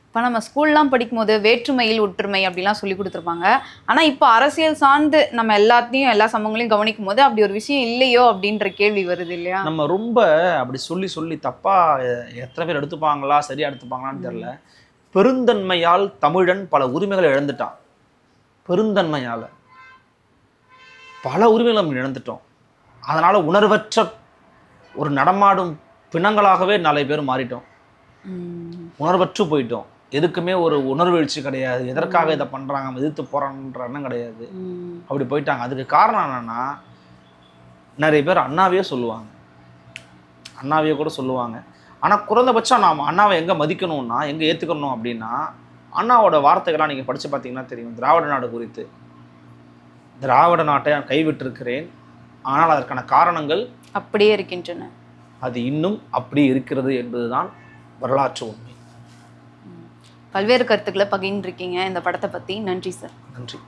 இப்போ நம்ம ஸ்கூல்லாம் படிக்கும்போது வேற்றுமையில் ஒற்றுமை அப்படிலாம் சொல்லி கொடுத்துருப்பாங்க. ஆனால் இப்போ அரசியல் சார்ந்து நம்ம எல்லாத்தையும் எல்லா சமூகங்களையும் கவனிக்கும் போது அப்படி ஒரு விஷயம் இல்லையோ அப்படின்ற கேள்வி வருது இல்லையா? நம்ம ரொம்ப அப்படி சொல்லி சொல்லி தப்பாக எத்தனை பேர் எடுத்துப்பாங்களா சரியாக எடுத்துப்பாங்களான்னு தெரில. பெருந்தன்மையால் தமிழன் பல உரிமைகளை இழந்துட்டான். பெருந்தன்மையால் பல உரிமைகளை நம்ம இழந்துட்டோம். அதனால் உணர்வற்ற ஒரு நடமாடும் பிணங்களாகவே நிறைய பேர் மாறிட்டோம். உணர்வற்று போயிட்டோம். எதுக்குமே ஒரு உணர்வெழுச்சி கிடையாது. எதற்காக இதை பண்ணுறாங்க, எதிர்த்து போகிறான்ற எண்ணம் கிடையாது. அப்படி போயிட்டாங்க. அதுக்கு காரணம் என்னென்னா, நிறைய பேர் அண்ணாவையே சொல்லுவாங்க, அண்ணாவையே கூட சொல்லுவாங்க. ஆனால் குறைந்தபட்சம் நாம் அண்ணாவை எங்கே மதிக்கணும்னா, எங்கே ஏற்றுக்கணும் அப்படின்னா, அண்ணாவோட வார்த்தைகள்லாம் நீங்கள் படித்து பார்த்தீங்கன்னா தெரியும். திராவிட நாடு குறித்து, திராவிட நாட்டை நான் கைவிட்டிருக்கிறேன், ஆனால் அதற்கான காரணங்கள் அப்படியே இருக்கின்றன, அது இன்னும் அப்படி இருக்கிறது என்பதுதான் வரலாற்று உண்மை. பல்வேறு கருத்துக்களை பகிர்ந்திருக்கீங்க இந்த படத்தை பற்றி. நன்றி சார். நன்றி.